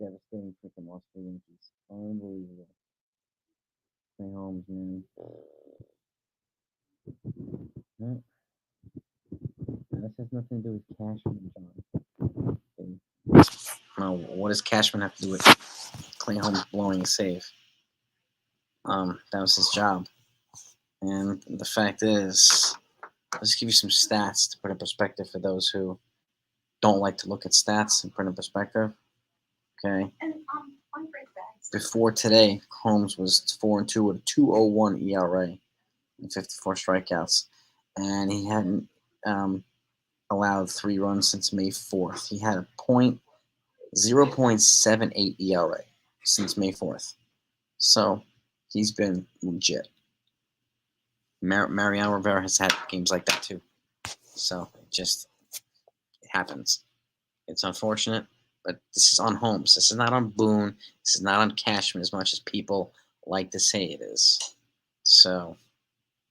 devastating freaking loss for the Yankees. Unbelievable. Stay home, man. No, this has nothing to do with Cashman, John. No, what does Cashman have to do with Clay Holmes blowing a save? That was his job. And the fact is, let's give you some stats to put in perspective for those who don't like to look at stats and put in perspective. Okay. Before today, Holmes was 4-2 with a 2.01 ERA and 54 strikeouts, and he hadn't allowed 3 runs since May 4th. He had a 0.78 ERA since May 4th. So he's been legit. Mariano Rivera has had games like that too. So it happens. It's unfortunate, but this is on Holmes. This is not on Boone. This is not on Cashman as much as people like to say it is. So,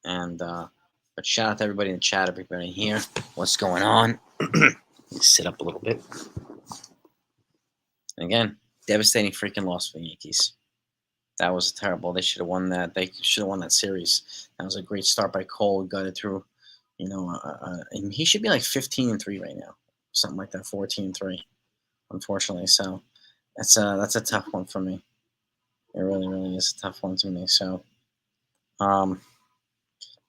but shout out to everybody in the chat, everybody here. What's going on? Sit up a little bit. Again, devastating freaking loss for the Yankees. That was terrible. They should have won that. They should have won that series. That was a great start by Cole. Got it through, and he should be like 15-3 right now, something like that, 14-3. Unfortunately, so that's a tough one for me. It really, really is a tough one to me. So, a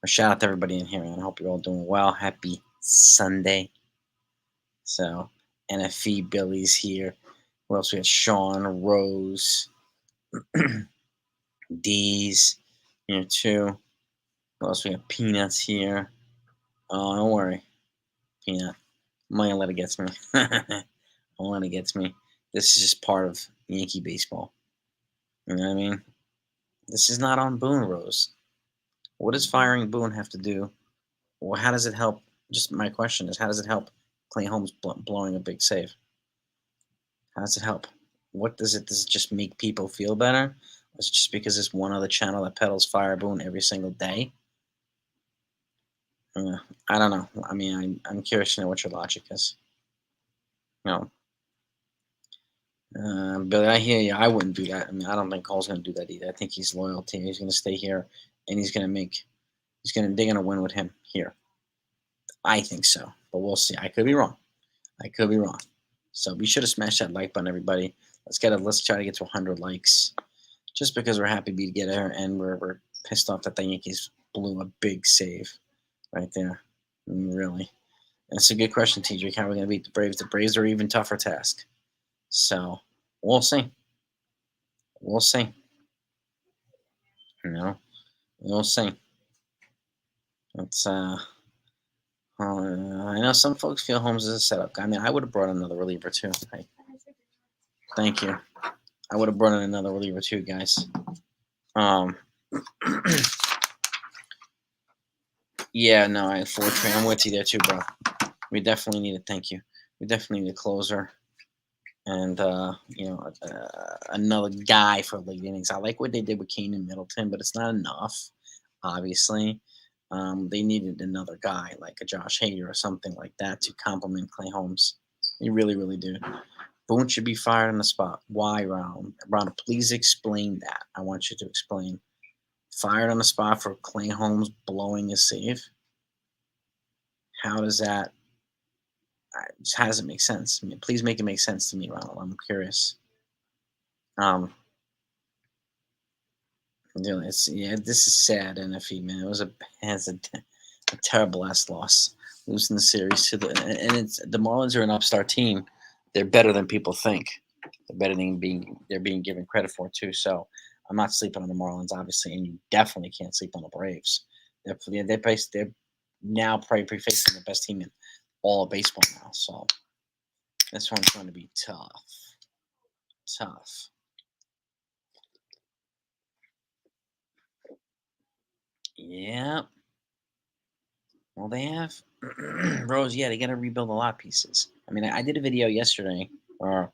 shout out to everybody in here, and I hope you're all doing well. Happy Sunday. So, NFE Billy's here. Who else? We got Sean, Rose, D's here too. Who else? We got Peanuts here. Oh, don't worry, Peanut. I'm not gonna let it get to me. I won't let it get to me. This is just part of Yankee baseball. You know what I mean? This is not on Boone, Rose. What does firing Boone have to do? Or how does it help? Just my question is, how does it help Clay Holmes blowing a big save? How does it help? What does it just make people feel better? Or is it just because there's one other channel that peddles fire Boone every single day? I don't know. I mean, I'm curious to know what your logic is. No. Billy, I hear you. I wouldn't do that. I mean, I don't think Cole's going to do that either. I think he's loyal to him. He's going to stay here, and they're going to win with him here. I think so, but we'll see. I could be wrong. So be sure to smash that like button, everybody. Let's try to get to 100 likes, just because we're happy to get there, and we're pissed off that the Yankees blew a big save right there. I mean, really. That's a good question, TJ. How are we going to beat the Braves? The Braves are an even tougher task. So we'll see. We'll see. We'll see. It's I know some folks feel Holmes is a setup guy. I mean, I would have brought another reliever too. Thank you. I would have brought in another reliever too, guys. Yeah, no, unfortunately, I'm with you there too, bro. We definitely need a thank you. We definitely need a closer. And, another guy for late innings. I like what they did with Kane and Middleton, but it's not enough, obviously. They needed another guy, like a Josh Hader or something like that, to complement Clay Holmes. They really, really do. Boone should be fired on the spot. Why, Ronald? Ronald, please explain that. I want you to explain. Fired on the spot for Clay Holmes blowing a save? How does that... How does it make sense? I mean, please make it make sense to me, Ronald. I'm curious. This is sad, NFE, man. It was a terrible ass loss, losing the series to the Marlins are an upstart team. They're better than people think. They're better than they're being given credit for too. So I'm not sleeping on the Marlins, obviously, and you definitely can't sleep on the Braves. They're now probably facing the best team in all of baseball now. So this one's going to be tough. Yeah. Well, they have Rose. Yeah, they got to rebuild a lot of pieces. I mean, I did a video yesterday where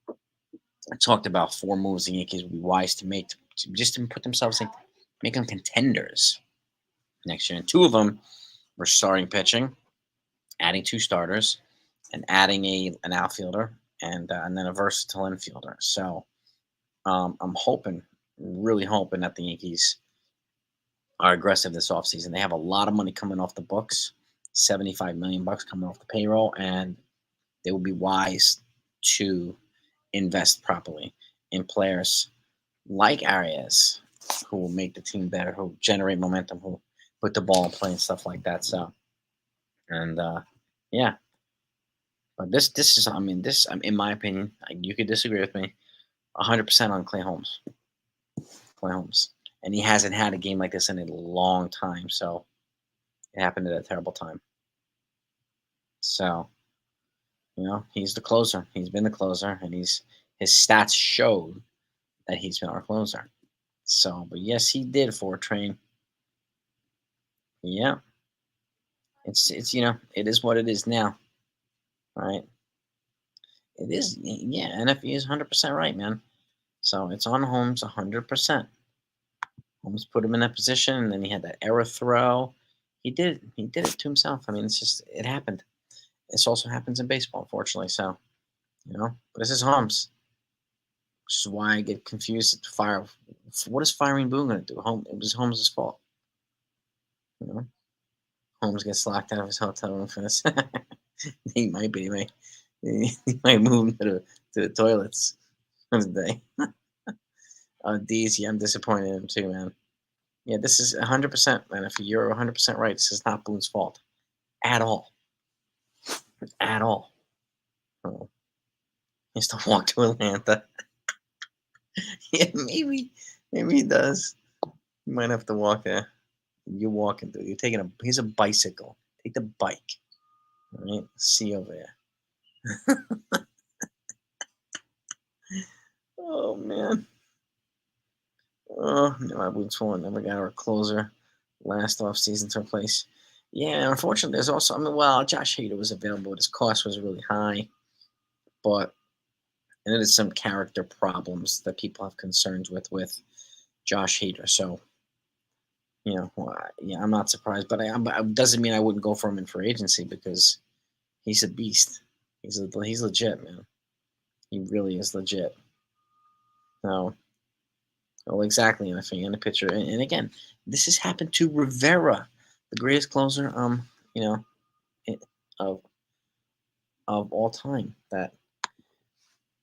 I talked about 4 moves the Yankees would be wise to make to put themselves make them contenders next year. And 2 of them were starting pitching, adding 2 starters, and adding an outfielder and then a versatile infielder. So I'm hoping, really hoping that the Yankees are aggressive this offseason. They have a lot of money coming off the books, 75 million bucks coming off the payroll, and they will be wise to invest properly in players like Arias, who will make the team better, who generate momentum, who put the ball in play and stuff like that. So, and yeah, but this is, I mean, this, in my opinion, you could disagree with me, 100% on Clay Holmes. Clay Holmes, and he hasn't had a game like this in a long time. So it happened at a terrible time. So, he's the closer. He's been the closer, and his stats showed that he's been our closer. So, but yes, he did for train. Yeah, it's it is what it is now, right? It is, yeah. NFE is 100% right, man. So it's on Holmes 100%. Holmes put him in that position, and then he had that error throw. He did it to himself. I mean, it happened. This also happens in baseball, unfortunately. So, but this is Holmes, which is why I get confused. What is firing Boone going to do? It was Holmes' fault. Holmes gets locked out of his hotel room for this. He might be. He might move to the toilets for the day. DZ, I'm disappointed in him too, man. Yeah, this is 100%, man. If you're 100% right, this is not Boone's fault at all. At all. Oh. He has to walk to Atlanta. Yeah, maybe he does. You might have to walk there. You're walking through. He's a bicycle. Take the bike. All right. See you over there. Oh man. Oh, no, my boots falling. Never got our closer last offseason to replace. Yeah, unfortunately, there's also, Josh Hader was available, but his cost was really high. But and there's some character problems that people have concerns with Josh Hader. So, yeah, I'm not surprised. But it doesn't mean I wouldn't go for him in free agency because he's a beast. He's legit, man. He really is legit. So, well, exactly, and a pitcher. And again, this has happened to Rivera, the greatest closer, of all time. That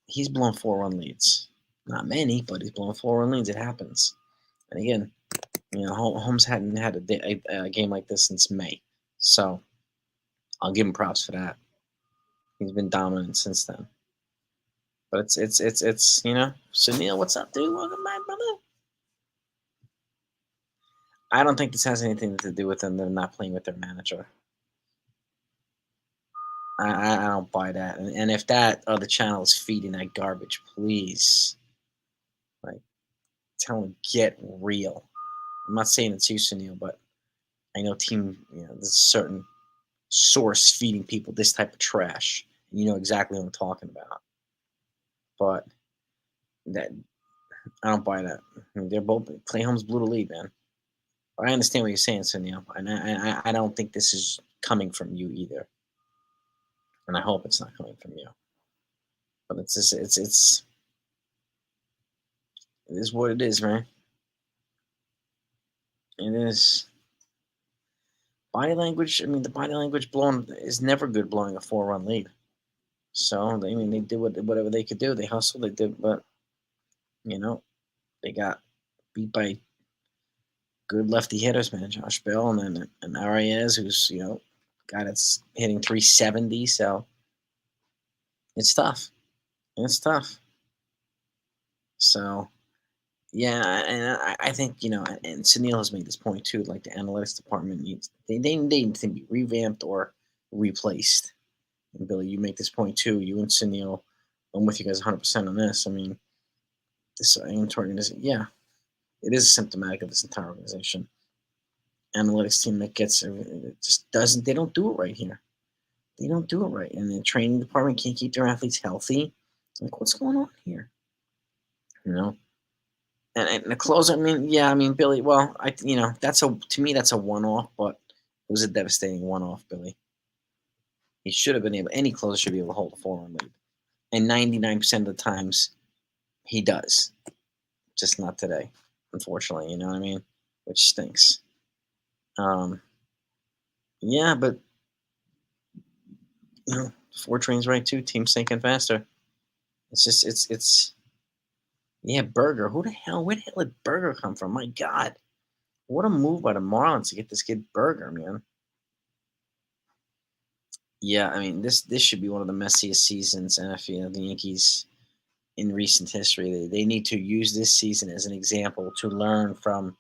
he's blown 4-run leads. Not many, but he's blown 4-run leads. It happens. And again, Holmes hadn't had a game like this since May, so I'll give him props for that. He's been dominant since then. But it's Sunil, what's up, dude? Welcome back, brother. I don't think this has anything to do with them not playing with their manager. I don't buy that. And if that other channel is feeding that garbage, please, tell them get real. I'm not saying it's you, Sunil, but I know there's a certain source feeding people this type of trash. And you know exactly what I'm talking about. But that I don't buy that. They're both Clay Holmes blew the lead, man. But I understand what you're saying, Sunil, and I don't think this is coming from you either. And I hope it's not coming from you. But it is what it is, man. It is. Body language. I mean, the body language is never good blowing a 4-run lead. So they did whatever they could do. They hustled. They did, but they got beat by good lefty hitters, man. Josh Bell and Arias, who's guy that's hitting 370. So it's tough. It's tough. So yeah, and I think and Sunil has made this point too. Like the analytics department they need to be revamped or replaced. And Billy, you make this point too. You and Sunil, I'm with you guys 100% on this. I mean, this organization, yeah, it is symptomatic of this entire organization. Analytics team that gets it just doesn't. They don't do it right here. They don't do it right, and the training department can't keep their athletes healthy. Like, what's going on here? And the closer, Billy. Well, to me that's a one-off, but it was a devastating one-off, Billy. He should have been able. Any closer should be able to hold a 4-run lead. And 99% of the times he does. Just not today, unfortunately, you know what I mean? Which stinks. Um, yeah, but four trains right too. Team sinking faster. It's just it's yeah, Burger. Who the hell? Where the hell did Burger come from? My God, what a move by the Marlins to get this kid Burger, man. Yeah, I mean this should be one of the messiest seasons, and I feel the Yankees in recent history. They need to use this season as an example to learn from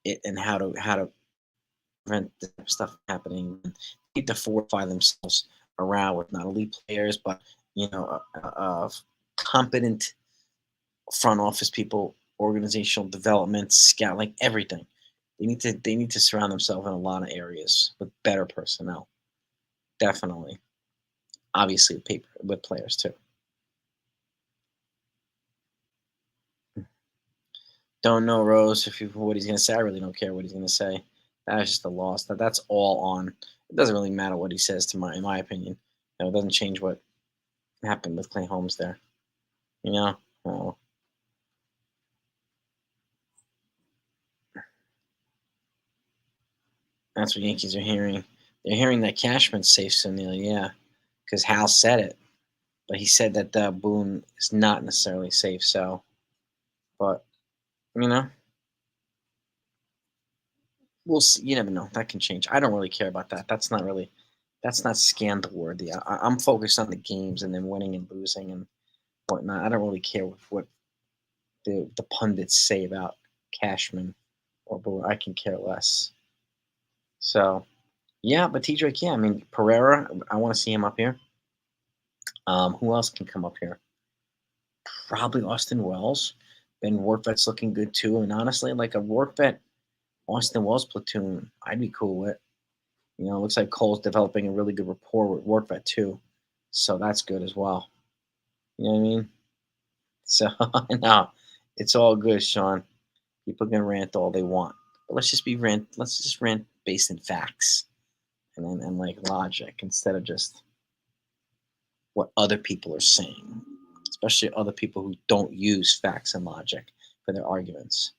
it and how to prevent this type of stuff happening. They need to fortify themselves around with not elite players, but competent front office people, organizational development, scout, like everything. They need to surround themselves in a lot of areas with better personnel. Definitely, obviously, with players too. Don't know Rose if what he's gonna say. I really don't care what he's gonna say. That's just a loss. That's all on. It doesn't really matter what he says in my opinion. It doesn't change what happened with Clay Holmes there. You know, oh, that's what Yankees are hearing. They're hearing that Cashman's safe soon. Yeah, because Hal said it, but he said that Boone is not necessarily safe. So, but you know, we'll see. You never know. That can change. I don't really care about that. That's not scandal worthy. I'm focused on the games and then winning and losing and whatnot. I don't really care what the pundits say about Cashman or Boone. I can care less. So yeah, but T Drake, yeah, I mean Pereira, I want to see him up here. Who else can come up here? Probably Austin Wells. Ben Workvet's looking good too. And honestly, like a Workvet Austin Wells platoon, I'd be cool with. It looks like Cole's developing a really good rapport with Workvet too. So that's good as well. You know what I mean? So no, it's all good, Sean. People can rant all they want. But let's just rant based in facts and like logic instead of just what other people are saying. Especially other people who don't use facts and logic for their arguments.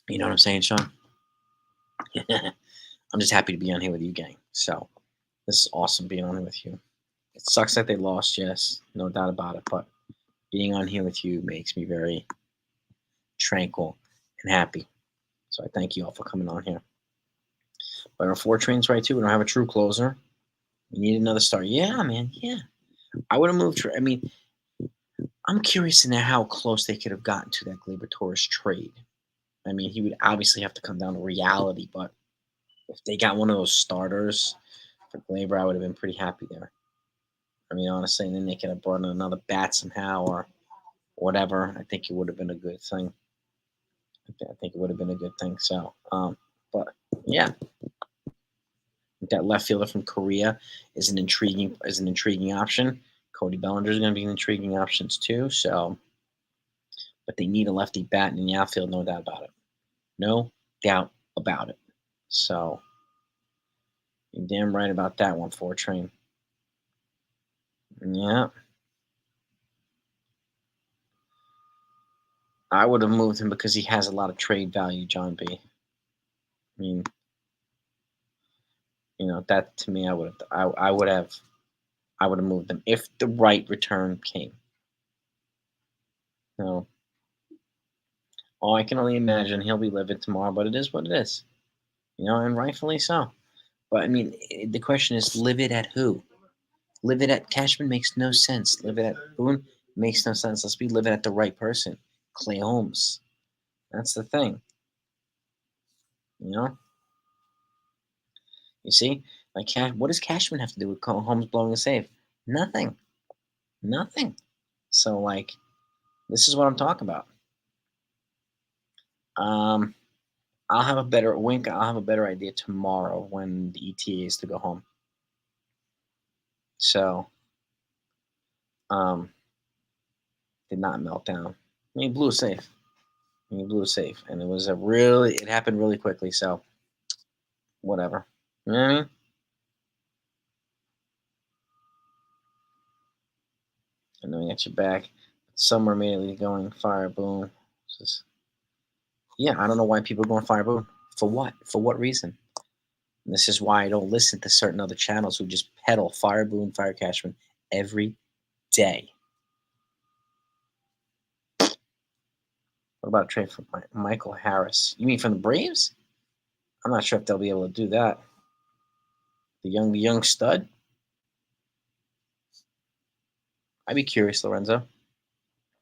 You know what I'm saying, Sean? I'm just happy to be on here with you, gang. So this is awesome being on here with you. It sucks that they lost, yes, no doubt about it. But being on here with you makes me very tranquil and happy. So I thank you all for coming on here. But our four trains right too. We don't have a true closer. We need another star. Yeah, man. Yeah, I would have moved. I mean, I'm curious to know how close they could have gotten to that Gleyber Torres trade. I mean, he would obviously have to come down to reality, but if they got one of those starters for Gleyber, I would have been pretty happy there. I mean, honestly, and then they could have brought in another bat somehow or whatever. I think it would have been a good thing. I think it would have been a good thing. So, but yeah, that left fielder from Korea is an intriguing option. Cody Bellinger is going to be an intriguing options too. So, but they need a lefty bat in the outfield, no doubt about it. No doubt about it. So, you're damn right about that one, four train. Yeah, I would have moved him because he has a lot of trade value, John B. I mean, that to me, I would have moved him if the right return came. No, oh, I can only imagine he'll be livid tomorrow, but it is what it is, and rightfully so. But I mean, the question is, livid at who? Livid at Cashman makes no sense. Livid at Boone makes no sense. Let's be livid at the right person, Clay Holmes. That's the thing, you know. You see, like, what does Cashman have to do with Holmes blowing a save? Nothing, nothing. So, like, this is what I'm talking about. Um, I'll have a better wink. I'll have a better idea tomorrow when the ETA is to go home. So, um, did not melt down. He blew a safe. He blew a safe, and it happened really quickly. So, whatever. You know what I mean? And then we got you back. Some are immediately going fire boom. Yeah, I don't know why people are going fire boom. For what? For what reason? And this is why I don't listen to certain other channels who just peddle fire boom, fire Cashman every day. What about a trade for Michael Harris? You mean from the Braves? I'm not sure if they'll be able to do that. The young stud. I'd be curious, Lorenzo.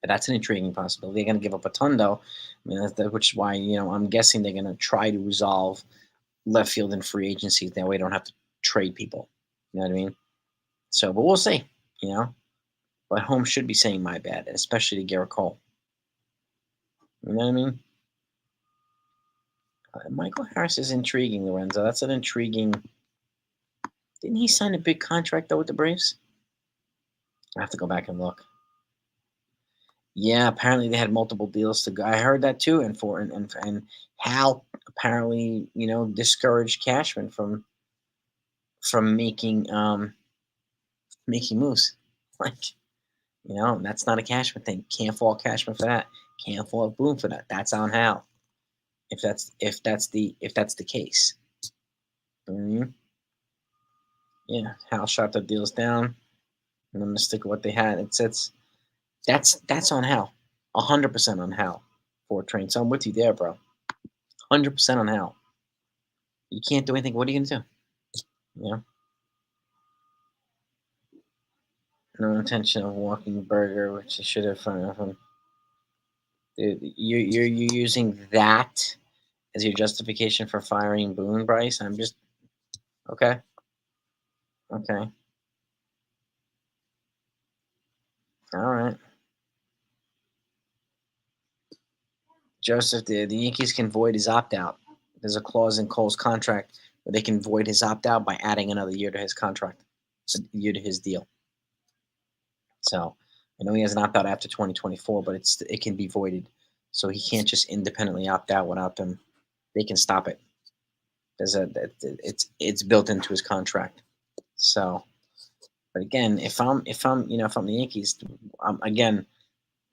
But that's an intriguing possibility. They're going to give up a ton, though. I mean, which is why I'm guessing they're going to try to resolve left field and free agency. That way, they don't have to trade people. You know what I mean? So, but we'll see. But home should be saying my bad, especially to Gerrit Cole. You know what I mean? Michael Harris is intriguing, Lorenzo. That's an intriguing. Didn't he sign a big contract though with the Braves? I have to go back and look. Yeah, apparently they had multiple deals to go. I heard that too, and Hal apparently discouraged Cashman from making moves. Like that's not a Cashman thing. Can't fault Cashman for that. Can't fault Boone for that. That's on Hal. If that's the case. Mm-hmm. Yeah, Hal shot the deals down, and I'm gonna stick with what they had. That's on Hal, 100% on Hal for train. So I'm with you there, bro. 100% on Hal. You can't do anything. What are you gonna do? No intention of walking burger, which you should have found of him. You're using that as your justification for firing Boone, Bryce. I'm just okay. Okay. All right. Joseph, the Yankees can void his opt out. There's a clause in Cole's contract where they can void his opt out by adding another year to his contract, a year to his deal. So I know he has an opt out after 2024, but it can be voided. So he can't just independently opt out without them. They can stop it. It's built into his contract. So, but again, if I'm the Yankees, again,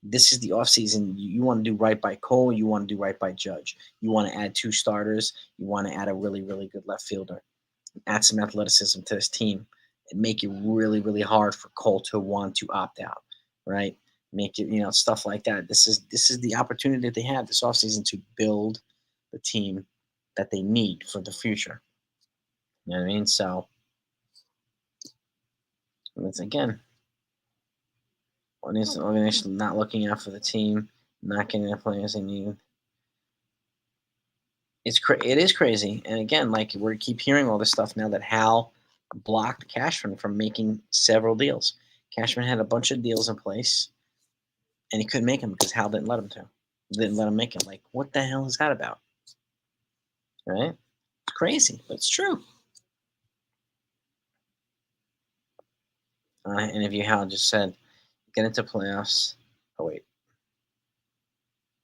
this is the offseason. You want to do right by Cole. You want to do right by Judge. You want to add 2 starters. You want to add a really, really good left fielder. Add some athleticism to this team and make it really, really hard for Cole to want to opt out, right? Make it, stuff like that. This is the opportunity that they have this offseason to build the team that they need for the future. You know what I mean? So, it's again, organization not looking out for the team, not getting the players they need. It is crazy, and again, like we keep hearing all this stuff now that Hal blocked Cashman from making several deals. Cashman had a bunch of deals in place, and he couldn't make them because Hal didn't let him to. Didn't let him make them. Like, what the hell is that about? Right? It's crazy, but it's true. Interview Hal just said, get into playoffs. Oh wait,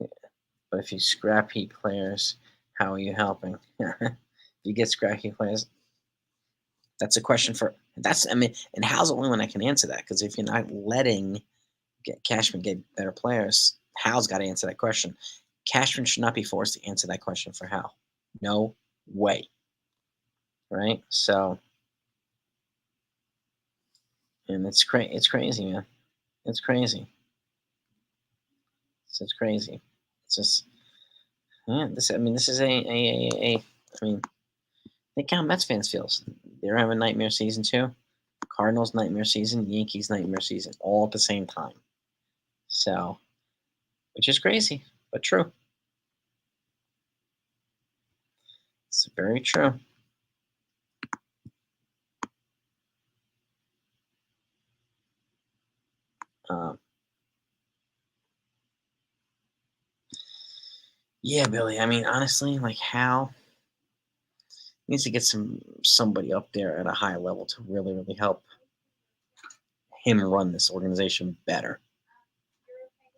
but if you scrap heat players, how are you helping? If you get scrap heat players, that's a question for and Hal's the only one that can answer that because if you're not letting Cashman get better players, Hal's got to answer that question. Cashman should not be forced to answer that question for Hal. No way. Right? So, and it's crazy. It's crazy, man. It's crazy. It's crazy. It's just, yeah. This is I mean, think how Mets fans feels. They're having a nightmare season too. Cardinals nightmare season, Yankees nightmare season, all at the same time. So, which is crazy, but true. It's very true. Um, yeah, Billy. I mean, honestly, like Hal needs to get somebody up there at a high level to really, really help him run this organization better.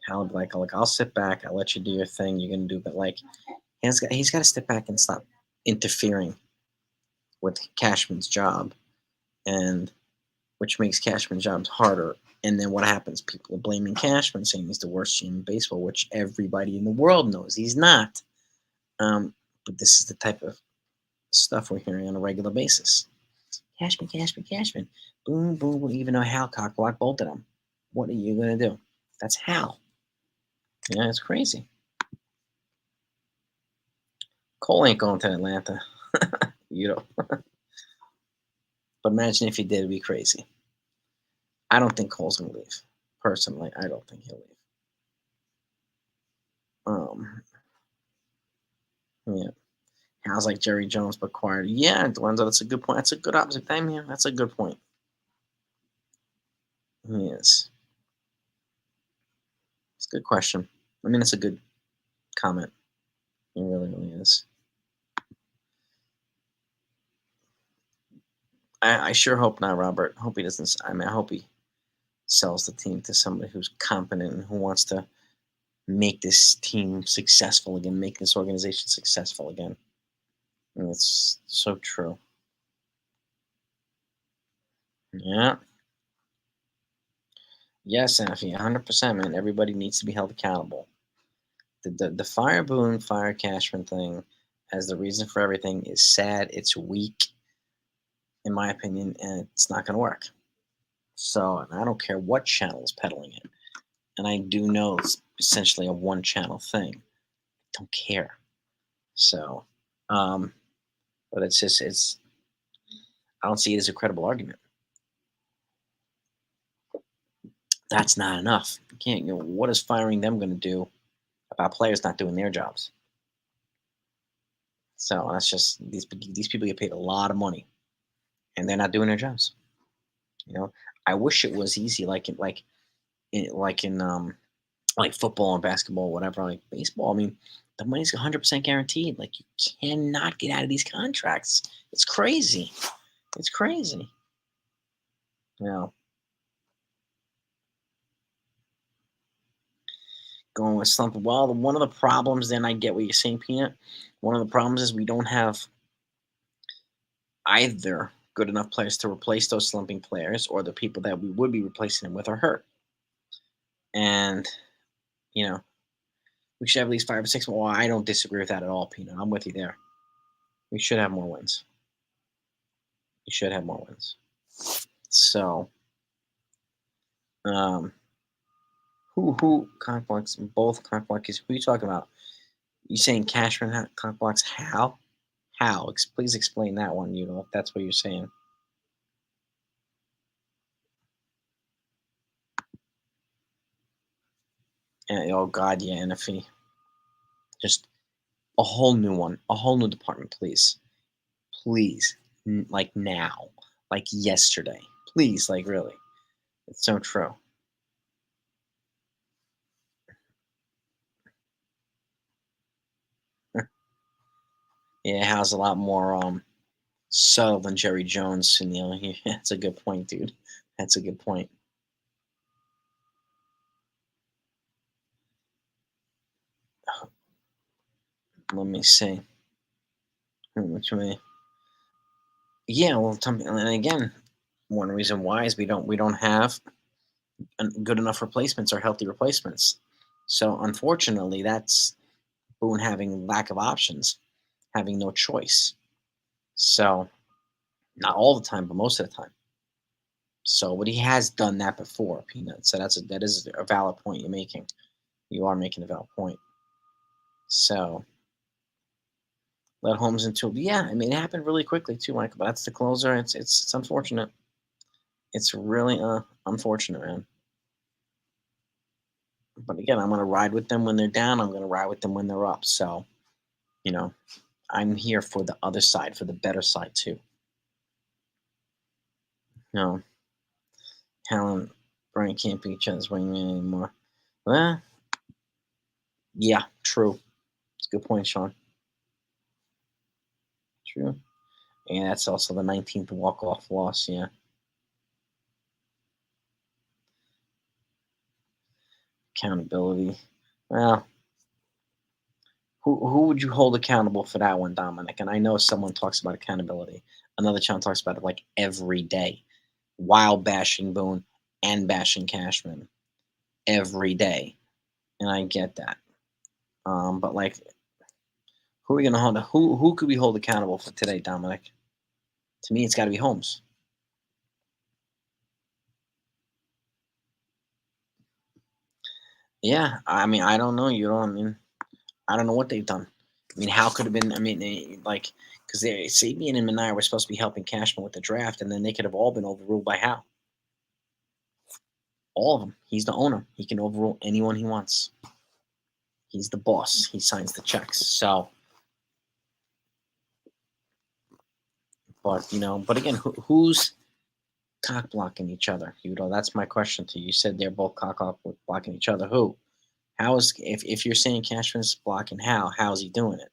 Hal would be like, I'll sit back, I'll let you do your thing, you're gonna do, but like he's got to step back and stop interfering with Cashman's job and which makes Cashman's jobs harder. And then what happens? People are blaming Cashman, saying he's the worst GM in baseball, which everybody in the world knows he's not. But this is the type of stuff we're hearing on a regular basis. Cashman, Cashman, Cashman. Boom, boom, boom. Even though Hal cockblocked both of them. What are you going to do? That's Hal. Yeah, it's crazy. Cole ain't going to Atlanta. You know. But imagine if he did, it'd be crazy. I don't think Cole's going to leave. Personally, I don't think he'll leave. Yeah. Hal's like Jerry Jones, but quieter. Yeah, Lorenzo, that's a good point. That's a good opposite time here. That's a good point. Yes. It's a good question. I mean, it's a good comment. It really, really is. I sure hope not, Robert. Hope he doesn't. I mean, I hope he sells the team to somebody who's competent and who wants to make this team successful again, make this organization successful again. And it's so true. Yeah. Yes, Afi, 100%, man. Everybody needs to be held accountable. The fire Boone, fire Cashman thing as the reason for everything is sad. It's weak, in my opinion, and it's not going to work. So, and I don't care what channel is peddling it. And I do know it's essentially a one channel thing. I don't care. So, but I don't see it as a credible argument. That's not enough. You can't, what is firing them going to do about players not doing their jobs? So that's just these people get paid a lot of money, and they're not doing their jobs. I wish it was easy, like football and basketball, whatever, like baseball. I mean, the money's 100% guaranteed. Like you cannot get out of these contracts. It's crazy. It's crazy. Going with something. Well, one of the problems, then I get what you're saying, Peanut. One of the problems is we don't have either good enough players to replace those slumping players, or the people that we would be replacing them with are hurt. And, you know, we should have at least 5 or 6. Well, I don't disagree with that at all, Peanut. I'm with you there. We should have more wins. We should have more wins. So, who cockblocks both cockblocks? Who are you talking about? You saying Cashman cockblocks Hal? How? Please explain that one. If that's what you're saying. And, oh God, yeah, NFE. Just a whole new one, a whole new department, please, please, like now, like yesterday, please, like really. It's so true. Yeah, Hal's a lot more subtle than Jerry Jones, and that's a good point, dude. That's a good point. Let me see. Which way? Yeah, well, and again, one reason why is we don't have good enough replacements or healthy replacements. So unfortunately, that's Boone having lack of options, having no choice. So not all the time, but most of the time. So, but he has done that before, Peanut. So that is a valid point you're making. You are making a valid point. So let Holmes into, yeah. I mean, it happened really quickly too, Michael. But that's the closer. It's unfortunate. It's really unfortunate, man. But again, I'm gonna ride with them when they're down. I'm gonna ride with them when they're up. So, I'm here for the other side, for the better side too. No, Hal and Brian can't be each other's wingman anymore. Well, yeah, true. It's a good point, Sean. True. And that's also the 19th walk-off loss, yeah. Accountability. Well, who would you hold accountable for that one, Dominic? And I know someone talks about accountability. Another channel talks about it like every day. while bashing Boone and bashing Cashman every day, and I get that. But like, who are we gonna hold? Who could we hold accountable for today, Dominic? To me, it's got to be Holmes. Yeah, I mean, I don't know. You know, I mean, I don't know what they've done. I mean, how could have been? I mean, like, because they Sabian and Minaya were supposed to be helping Cashman with the draft, and then they could have all been overruled by Hal. All of them. He's the owner. He can overrule anyone he wants. He's the boss. He signs the checks. So, but but again, who's cock blocking each other? That's my question to you. You said they're both cock blocking each other. Who? How is if you're saying Cashman's blocking Hal, how's he doing it?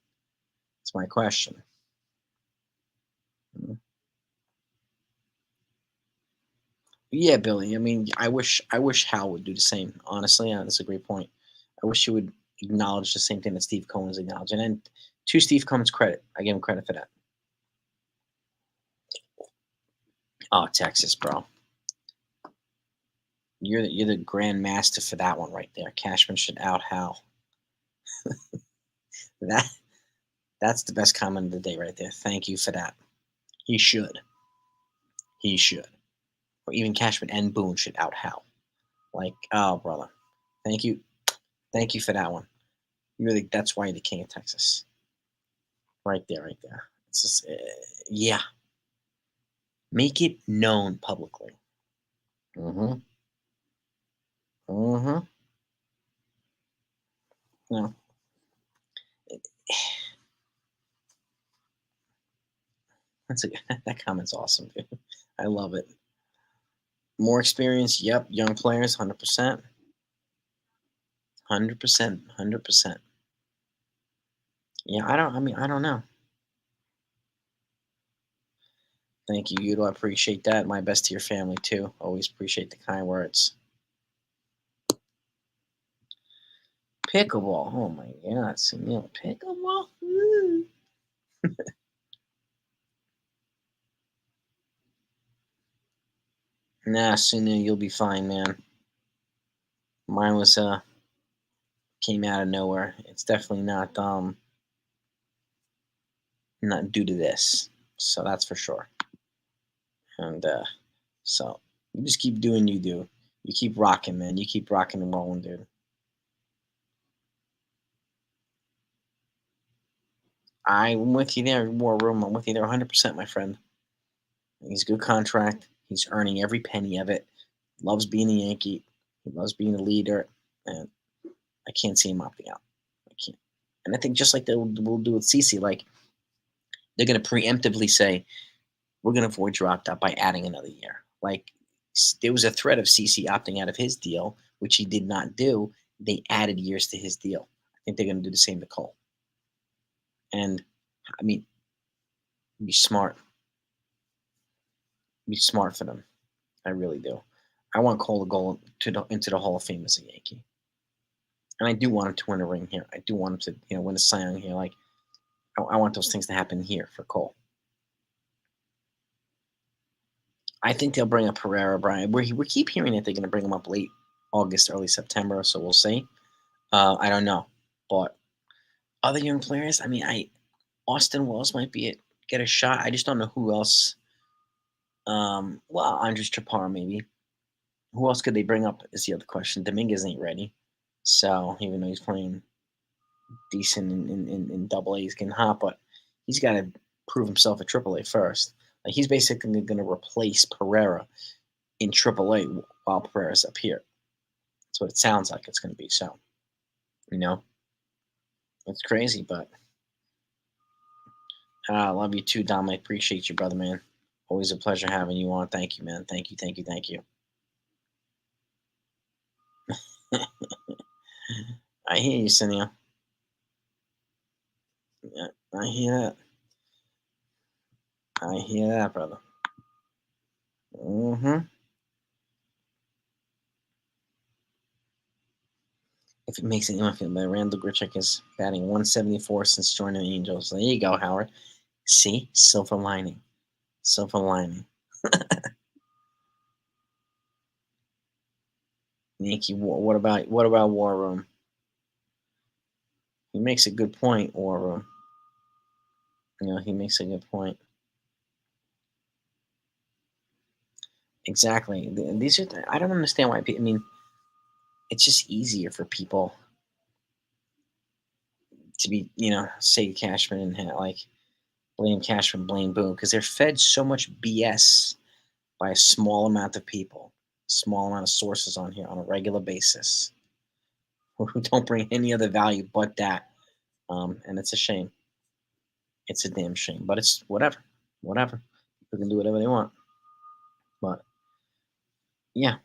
That's my question. Mhm. Yeah, Billy. I mean, I wish Hal would do the same. Honestly, that's a great point. I wish he would acknowledge the same thing that Steve Cohen's acknowledging. And to Steve Cohen's credit, I give him credit for that. Oh, Texas, bro. You're the grand master for that one right there. Cashman should out Hal. That that's the best comment of the day right there. Thank you for that. He should. He should. Or even Cashman and Boone should out Hal. Like, oh brother. Thank you. Thank you for that one. That's why you're the king of Texas. Right there, right there. It's just yeah. Make it known publicly. Mm-hmm. Mm-hmm. No. That's a that comment's awesome, dude. I love it. More experience, yep. Young players, 100%. 100%. 100%. Yeah, I don't know. Thank you, Udo. I appreciate that. My best to your family too. Always appreciate the kind words. Pickleball. Oh my god, Sunil. Pickleball? Nah, Sunil, you'll be fine, man. Mine was came out of nowhere. It's definitely not due to this. So that's for sure. And so you just keep doing you do. You keep rocking, man. You keep rocking and rolling, dude. I'm with you there, War Room. I'm with you there 100%, my friend. He's a good contract. He's earning every penny of it. Loves being a Yankee. He loves being a leader. And I can't see him opting out. I can't. And I think just like they will do with CC, like they're going to preemptively say, we're going to avoid your opt out by adding another year. Like there was a threat of CC opting out of his deal, which he did not do. They added years to his deal. I think they're going to do the same to Cole. And I mean, be smart. Be smart for them. I really do. I want Cole to go into the Hall of Fame as a Yankee, and I do want him to win a ring here. I do want him to, win a Cy Young here. Like I want those things to happen here for Cole. I think they'll bring up Pereira, Brian. We keep hearing that they're going to bring him up late August, early September, so we'll see. I don't know, but other young players. I mean, Austin Wells might get a shot. I just don't know who else. Well, Andres Chaparro maybe. Who else could they bring up is the other question. Dominguez ain't ready. So even though he's playing decent in Double A, he's getting hot, but he's got to prove himself at Triple A first. Like he's basically going to replace Pereira in Triple A while Pereira's up here. That's what it sounds like it's going to be. So, you know, it's crazy, but I love you too, Dom. I appreciate you, brother, man. Always a pleasure having you on. Thank you, man. Thank you, thank you, thank you. I hear you, Cynthia. Yeah, I hear that. I hear that, brother. Mm-hmm. If it makes anyone feel better, Randall Grichuk is batting 174 since joining the Angels. There you go, Howard. See? Silver lining. Silver lining. Yankee War. What about War Room? He makes a good point, War Room. He makes a good point. Exactly. These are. I don't understand why people. I mean, it's just easier for people to be, say Cashman and like blame Cashman, blame Boone, because they're fed so much BS by a small amount of people, small amount of sources on here on a regular basis who don't bring any other value but that. And it's a shame. It's a damn shame. But it's whatever. Whatever. People can do whatever they want. But yeah.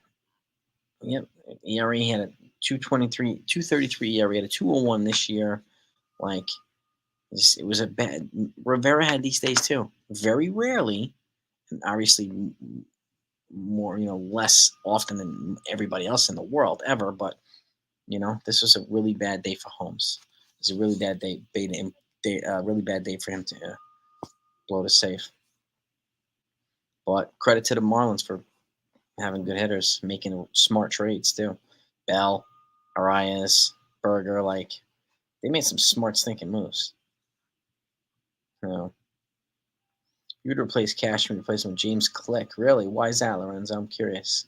Yep. ERA had a 223, 233 ERA. Had a 201 this year. Like, it was a bad. Rivera had these days too. Very rarely, and obviously more, less often than everybody else in the world ever. But this was a really bad day for Holmes. It's a really bad day. Really bad day for him to blow the safe. But credit to the Marlins for having good hitters, making smart trades too. Bell, Arias, Berger, like they made some smart stinking moves. You'd replace Cashman, replace him with James Click. Really? Why is that, Lorenzo? I'm curious.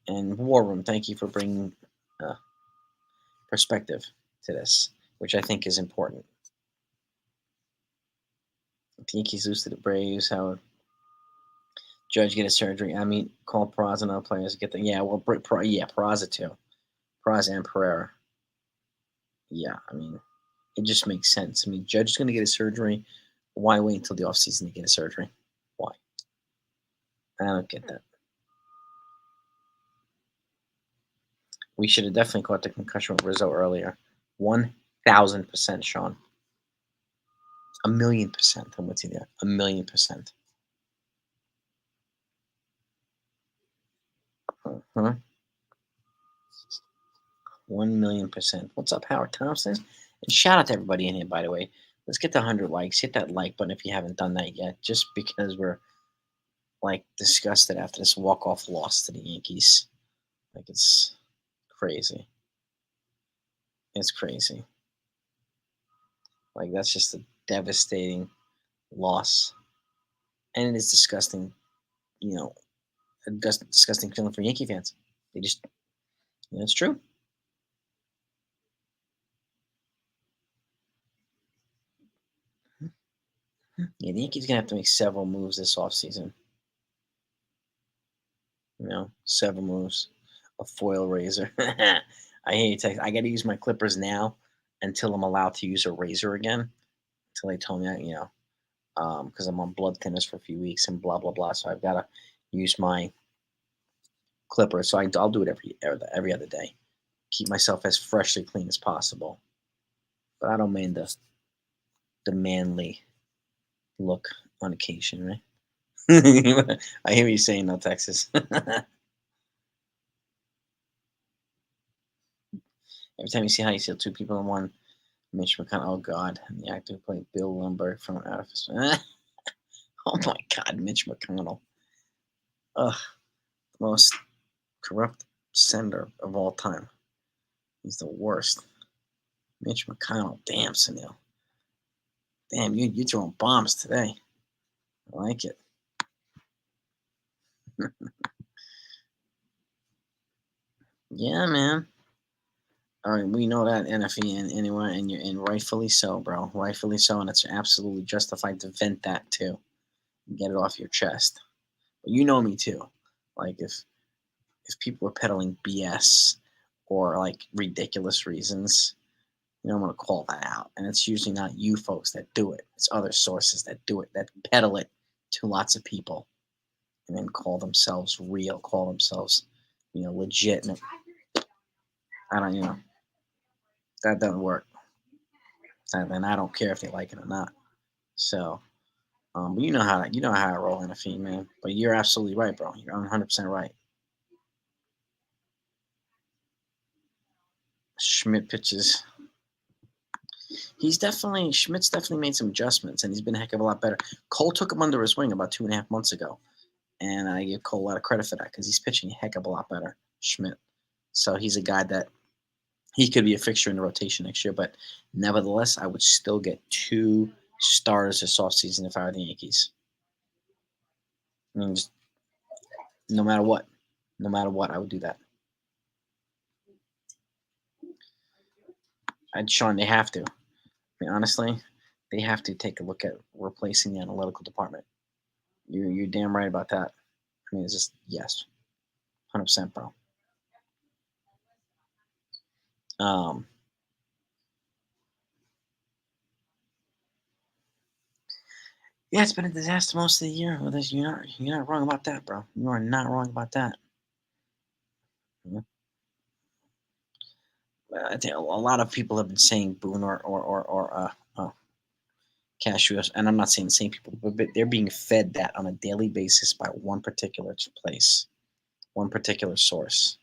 And War Room, thank you for bringing uh, perspective to this, which I think is important. The Yankees lose to the Braves. How Judge get a surgery? I mean, call Peraza and other players get the Peraza too. Peraza and Pereira. Yeah, I mean, it just makes sense. I mean, Judge is going to get a surgery. Why wait until the offseason to get a surgery? Why? I don't get that. We should have definitely caught the concussion with Rizzo earlier. 1,000%, Sean. 1,000,000%. I'm with you there. 1,000,000%. Huh? 1,000,000%. What's up, Howard Thompson? And shout out to everybody in here, by the way. Let's get to 100 likes. Hit that like button if you haven't done that yet, just because we're like disgusted after this walk-off loss to the Yankees. Like, it's crazy. It's crazy. Like, that's just a devastating loss. And it is disgusting, a disgusting feeling for Yankee fans. They just, it's true. Yeah, the Yankees going to have to make several moves this offseason. Several moves. A foil razor. I hate it. I got to use my clippers now until I'm allowed to use a razor again. Until they told me that, because I'm on blood thinners for a few weeks and blah, blah, blah. So I've got to use my clippers. So I'll do it every other day. Keep myself as freshly clean as possible. But I don't mean the manly look on occasion, right? I hear you saying no, Texas. Every time you see how you see two people in one, Mitch McConnell. Oh God, the actor who played Bill Lumberg from Artifice. Oh my God, Mitch McConnell. Ugh, the most corrupt senator of all time. He's the worst. Mitch McConnell. Damn, Sunil. Damn, you throwing bombs today. I like it. Yeah, man. All right, we know that NFE anyway, and rightfully so, bro. Rightfully so, and it's absolutely justified to vent that too. Get it off your chest. But you know me too. Like if people are peddling BS or like ridiculous reasons, I'm gonna call that out. And it's usually not you folks that do it. It's other sources that do it, that peddle it to lots of people and then call themselves real, call themselves, legit. And I don't, that doesn't work. And I don't care if they like it or not. So, but you know how I roll in a feed, man. But you're absolutely right, bro. You're 100% right. Schmidt pitches. Schmidt's definitely made some adjustments, and he's been a heck of a lot better. Cole took him under his wing about 2.5 months ago, And I give Cole a lot of credit for that because he's pitching a heck of a lot better, Schmidt. So he's a guy that he could be a fixture in the rotation next year. But nevertheless, I would still get 2 starters this offseason if I were the Yankees. I mean, just no matter what, I would do that. Sean, they have to. I mean, honestly, they have to take a look at replacing the analytical department. You're damn right about that. I mean, it's just yes, 100%, bro. Yeah, it's been a disaster most of the year. Well, you're not wrong about that, bro. You are not wrong about that. Yeah. I think a lot of people have been saying Boone or Cashews, and I'm not saying the same people, but they're being fed that on a daily basis by one particular place, one particular source.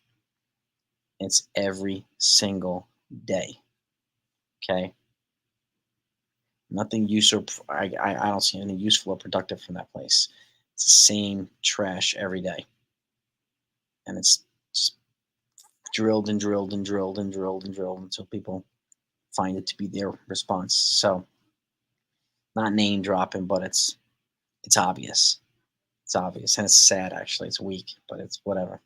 It's every single day. Okay. Nothing useful. I don't see anything useful or productive from that place. It's the same trash every day, and it's just drilled and drilled and drilled and drilled and drilled until people find it to be their response. So, not name dropping, but it's obvious. It's obvious, and it's sad. Actually, it's weak, but it's whatever.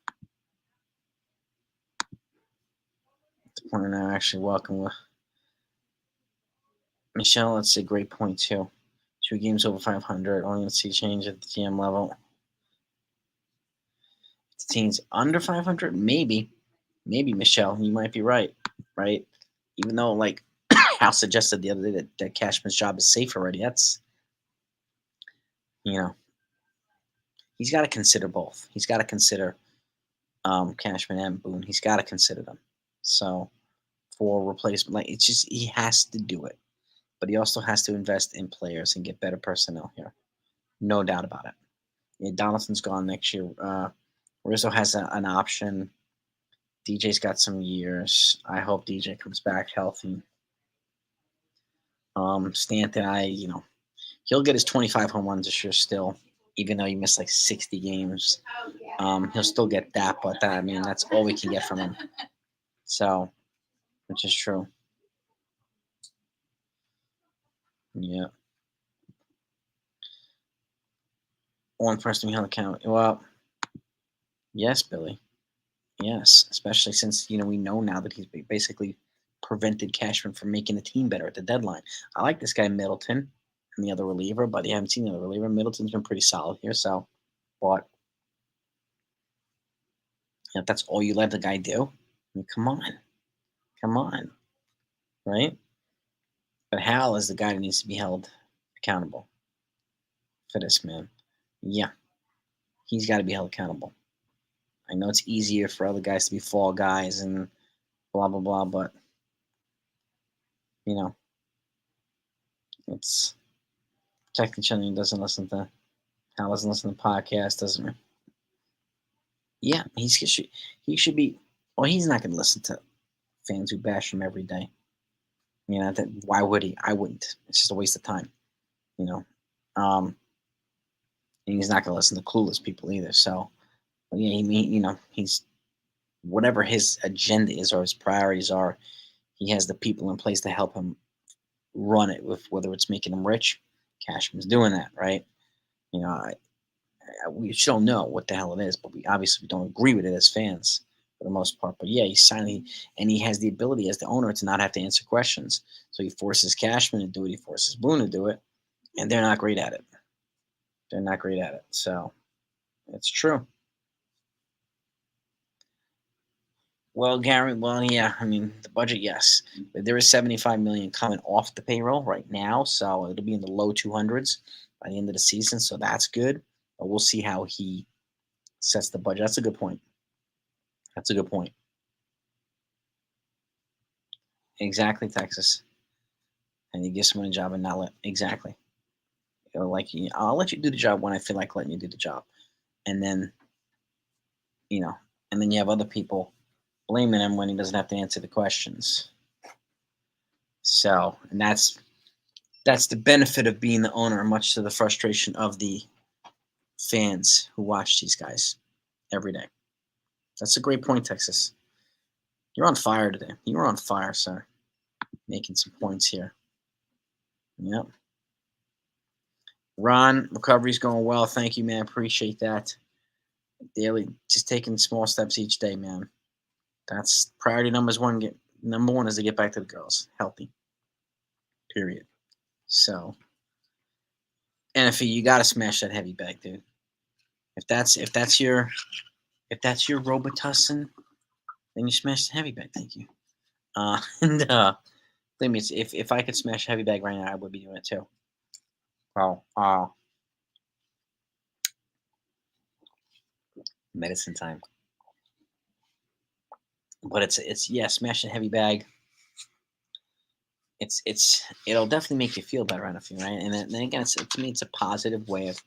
We're now actually welcome with Michelle. That's a great point too. 2 games over 500. Only going to see change at the GM level. The team's under 500, maybe Michelle, you might be right. Even though, like Hal suggested the other day that Cashman's job is safe already. That's he's got to consider both. He's got to consider Cashman and Boone. He's got to consider them. So for replacement, like it's just he has to do it, but he also has to invest in players and get better personnel here. No doubt about it. Yeah, Donaldson's gone next year. Rizzo has an option. DJ's got some years. I hope DJ comes back healthy. Stanton, he'll get his 25 home runs this year still, even though he missed like 60 games. He'll still get that, but that's all we can get from him. So, which is true. Yeah. One person we held account. Well, yes, Billy. Yes, especially since we know now that he's basically prevented Cashman from making the team better at the deadline. I like this guy Middleton and the other reliever, but you haven't seen the other reliever. Middleton's been pretty solid here, so but if that's all you let the guy do, I mean, come on, right? But Hal is the guy that needs to be held accountable for this, man. Yeah, he's got to be held accountable. I know it's easier for other guys to be fall guys and blah blah blah, but it's technically children doesn't listen to Hal doesn't listen to podcasts, doesn't. Yeah, he should be. Well, he's not going to listen to fans who bash him every day. Why would he? I wouldn't. It's just a waste of time. And he's not going to listen to clueless people either. So, yeah, he's whatever his agenda is or his priorities are, he has the people in place to help him run it. With whether it's making him rich, Cashman's doing that, right? We still know what the hell it is, but we obviously don't agree with it as fans for the most part. But yeah, he's silent, and he has the ability as the owner to not have to answer questions. So he forces Cashman to do it. He forces Boone to do it, and they're not great at it. They're not great at it. So it's true. Well, Gary, yeah, the budget, yes. But there is $75 million coming off the payroll right now, so it'll be in the low 200s by the end of the season, so that's good. But we'll see how he sets the budget. That's a good point. Exactly, Texas. And you give someone a job and not let exactly. I'll let you do the job when I feel like letting you do the job, and then you know, and then you have other people blaming him when he doesn't have to answer the questions. So, and that's the benefit of being the owner, much to the frustration of the fans who watch these guys every day. That's a great point, Texas. You're on fire today. You were on fire, sir. Making some points here. Yep. Ron, recovery's going well. Thank you, man. Appreciate that. Daily, just taking small steps each day, man. That's priority number one is to get back to the girls, healthy. Period. So, and if you got to smash that heavy bag, dude. If that's your Robitussin, then you smash the heavy bag. Thank you. And let me see, if I could smash heavy bag right now, I would be doing it too. Oh, medicine time. But it's smash the heavy bag. It'll definitely make you feel better, right? And then again, to me, it's a positive way of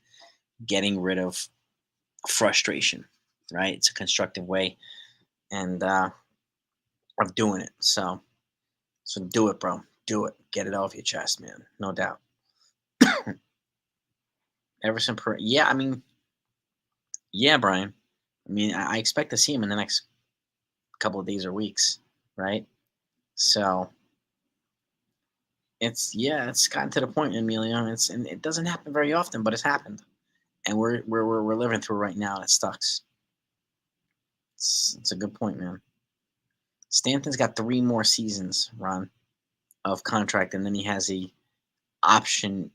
getting rid of frustration, right? It's a constructive way and of doing it. So do it, bro. Do it. Get it off your chest, man. No doubt. Everson Perez. Yeah, I mean, yeah, Brian. I mean, I expect to see him in the next couple of days or weeks, right? So it's gotten to the point, Emilio. And it doesn't happen very often, but it's happened, and we're living through right now. It sucks. It's a good point, man. Stanton's got 3 more seasons, Ron, of contract, and then he has a option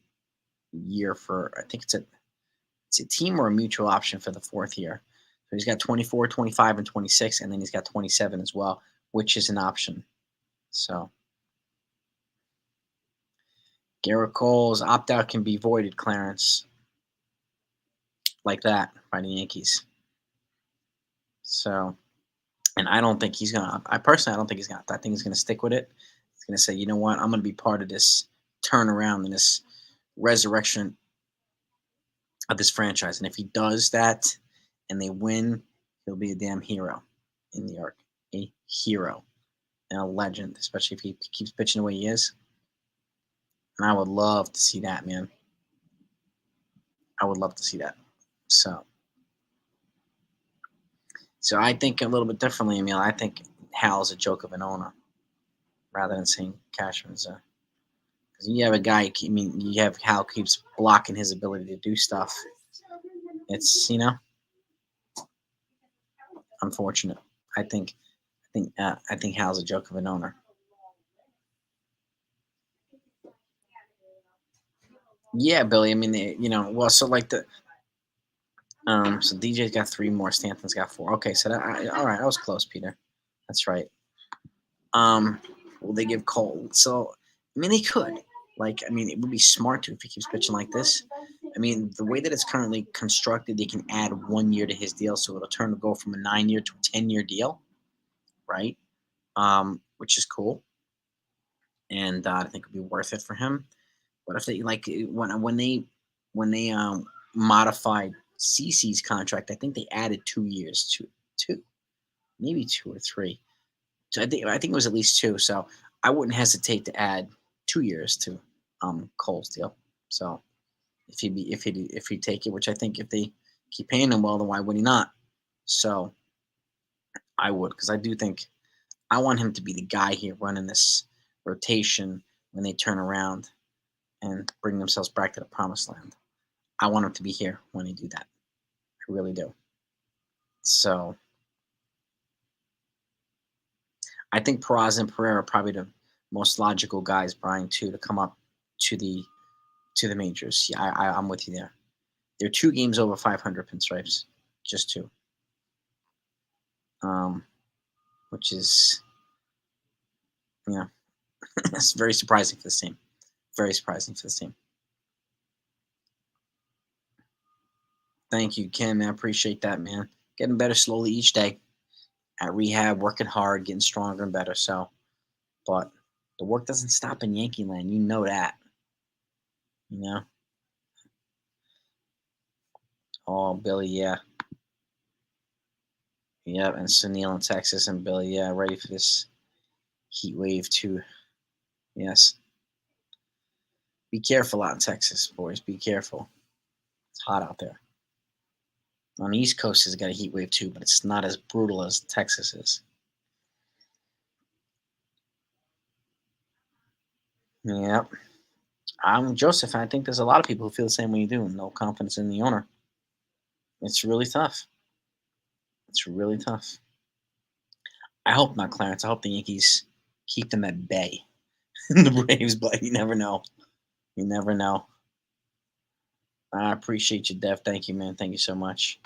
year for, I think it's a team or a mutual option for the 4th year. So he's got 24, 25, and 26, and then he's got 27 as well, which is an option. So Gerrit Cole's opt-out can be voided, Clarence, like that by the Yankees. So, and I don't think he's gonna. I don't think he's gonna. I think he's gonna stick with it. He's gonna say, you know what, I'm gonna be part of this turnaround and this resurrection of this franchise. And if he does that and they win, he'll be a damn hero in New York, a hero and a legend, especially if he keeps pitching the way he is. And I would love to see that, man. I would love to see that. So I think a little bit differently, Emil. I think Hal's a joke of an owner rather than saying Cashman's a. Because you have a guy, I mean, you have Hal keeps blocking his ability to do stuff. It's, unfortunate. I think Hal's a joke of an owner. Yeah, Billy. I mean, well, so like so DJ's got 3 more, Stanton's got 4. Okay, so all right, I was close, Peter. That's right. Will they give Cole? So, I mean, they could. Like, I mean, it would be smart to if he keeps pitching like this. I mean, the way that it's currently constructed, they can add 1 year to his deal, so it'll go from a 9-year to a 10-year deal, right? Which is cool, and I think it'd be worth it for him. But if they when they modified CC's contract, I think they added 2 years to two, maybe 2 or 3. So I think it was at least 2. So I wouldn't hesitate to add 2 years to Cole's deal. So if he take it, which I think if they keep paying him well, then why would he not? So I would, because I do think I want him to be the guy here running this rotation when they turn around and bring themselves back to the promised land. I want him to be here when they do that. I really do. So I think Peraza and Pereira are probably the most logical guys, Brian, too, to come up to the majors. Yeah, I'm with you there. They're 2 games over 500 pinstripes, just 2. Which is, it's very surprising for this team. Very surprising for this team. Thank you, Ken. I appreciate that, man. Getting better slowly each day. At rehab, working hard, getting stronger and better. So, but the work doesn't stop in Yankee land. You know that. Oh, Billy, yeah. Yep, and Sunil in Texas and Billy, yeah, ready for this heat wave too. Yes. Be careful out in Texas, boys. Be careful. It's hot out there. On the East Coast, has got a heat wave too, but it's not as brutal as Texas is. Yep. I'm Joseph. I think there's a lot of people who feel the same way you do. No confidence in the owner. It's really tough. It's really tough. I hope not, Clarence. I hope the Yankees keep them at bay. The Braves, but you never know. You never know. I appreciate you, Dev. Thank you, man. Thank you so much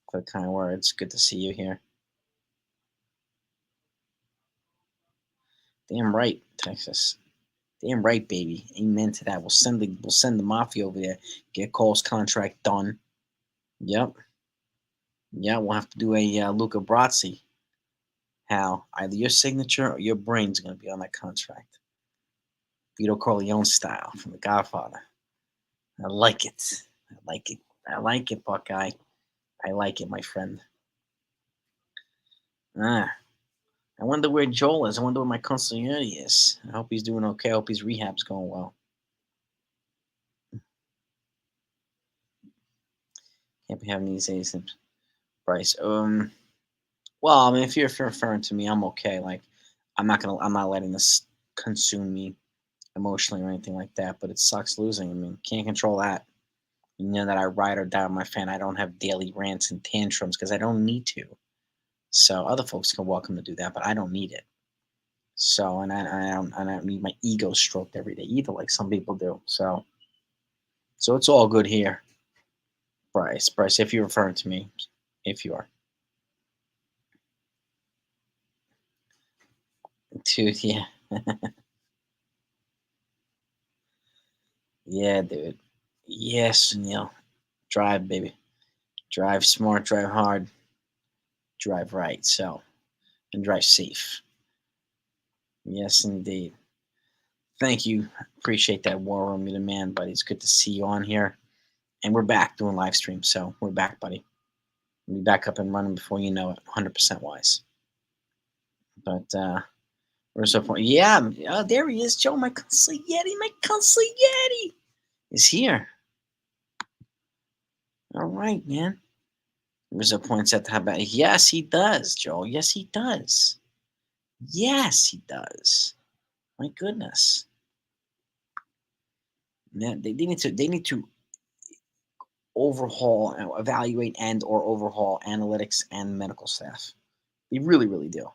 for the kind words. Good to see you here. Damn right, Texas. Damn right, baby. Amen to that. We'll send the mafia over there. Get Cole's contract done. Yep. Yeah, we'll have to do a Luca Brasi. Hal, either your signature or your brain's going to be on that contract. Vito Corleone style from The Godfather. I like it. I like it. I like it, Buckeye. I like it, my friend. Ah, I wonder where Joel is. I wonder where my consigliere is. I hope he's doing okay. I hope his rehab's going well. Can't be having these days, Bryce. Well, I mean, if you're referring to me, I'm okay. Like, I'm not letting this consume me emotionally or anything like that. But it sucks losing. I mean, can't control that. You know that I ride or die with my fan. I don't have daily rants and tantrums because I don't need to. So other folks can welcome to do that, but I don't need it. So, and I don't need my ego stroked every day either, like some people do. So it's all good here, Bryce. If you're referring to me, if you are, dude, yeah, yeah, dude, yes, Neil, drive, baby, drive smart, drive hard, drive right. So, and drive safe. Yes, indeed. Thank you. Appreciate that war room, you the man, buddy. It's good to see you on here. And we're back doing live stream. So we're back, buddy. We'll be back up and running before you know it, 100% wise. But we're so far. Yeah, there he is, Joe. My consigliere, my consigliere is here. All right, man. Rizzo points out how bad. Yes, he does, Joe. Yes, he does. Yes, he does. My goodness. Man, they need to overhaul, evaluate, and or overhaul analytics and medical staff. They really, really do.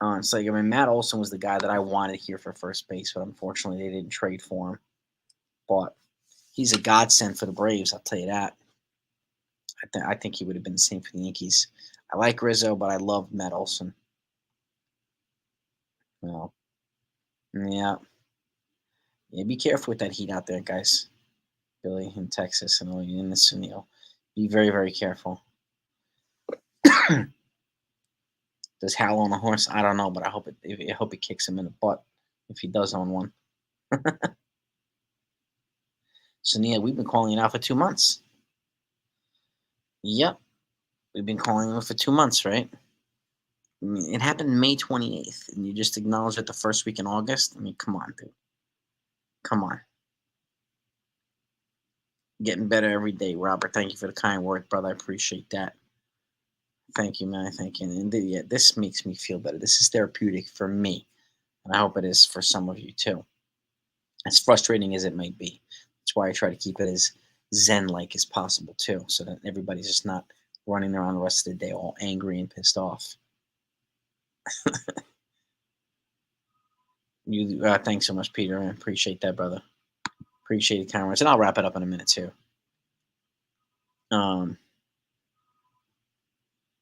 It's like, I mean, Matt Olson was the guy that I wanted here for first base, but unfortunately they didn't trade for him. But he's a godsend for the Braves, I'll tell you that. I think he would have been the same for the Yankees. I like Rizzo, but I love Matt Olson. Well, yeah. Yeah, be careful with that heat out there, guys. Billy in Texas and in this, be very, very careful. Does Hal own a horse? I don't know, but I hope it kicks him in the butt if he does own one. So Nia, we've been calling it out for 2 months. Yep, we've been calling it for 2 months, right? I mean, it happened May 28th, and you just acknowledge it the first week in August. I mean, come on, dude. Come on. Getting better every day, Robert. Thank you for the kind word, brother. I appreciate that. Thank you, man. Thank you. And yeah, this makes me feel better. This is therapeutic for me, and I hope it is for some of you too. As frustrating as it might be, that's why I try to keep it as zen-like as possible too, so that everybody's just not running around the rest of the day all angry and pissed off. You, thanks so much, Peter. I appreciate that, brother. Appreciate the comments, and I'll wrap it up in a minute too. Um,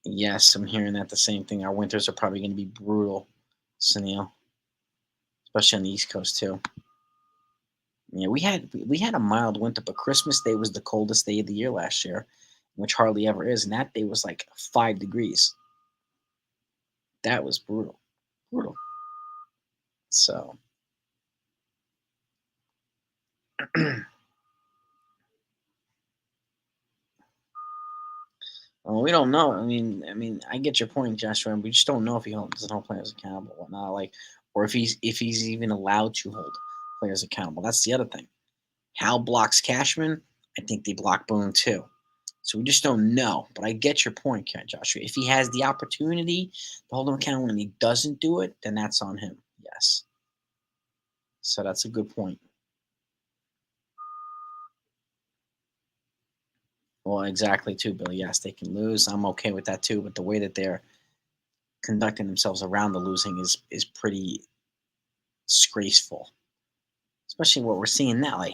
yes, I'm hearing that the same thing. Our winters are probably going to be brutal, Sunil, especially on the East Coast too. Yeah, we had a mild winter, but Christmas Day was the coldest day of the year last year, which hardly ever is, and that day was like 5 degrees. That was brutal, brutal. So, well, we don't know. I mean, I get your point, Joshua. And we just don't know if he doesn't hold players accountable, or whatnot. Like, or if he's even allowed to hold players accountable. That's the other thing. Hal blocks Cashman. I think they block Boone too. So we just don't know. But I get your point, Joshua. If he has the opportunity to hold him accountable and he doesn't do it, then that's on him. Yes. So that's a good point. Well, exactly, too, Billy. Yes, they can lose. I'm okay with that, too. But the way that they're conducting themselves around the losing is pretty disgraceful. Especially what we're seeing now. Like,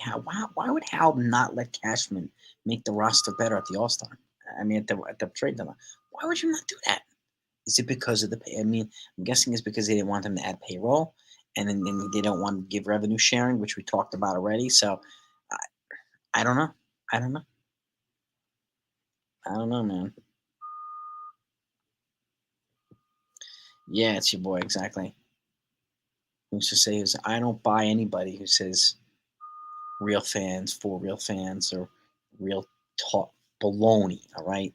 why would Hal not let Cashman make the roster better at the All Star? I mean, at the trade deadline. Why would you not do that? Is it because of the pay? I mean, I'm guessing it's because they didn't want them to add payroll, and then they don't want to give revenue sharing, which we talked about already. So, I, I don't know. I don't know. I don't know, man. Yeah, it's your boy exactly. Who used to say is I don't buy anybody who says real fans for real fans or real talk baloney. All right,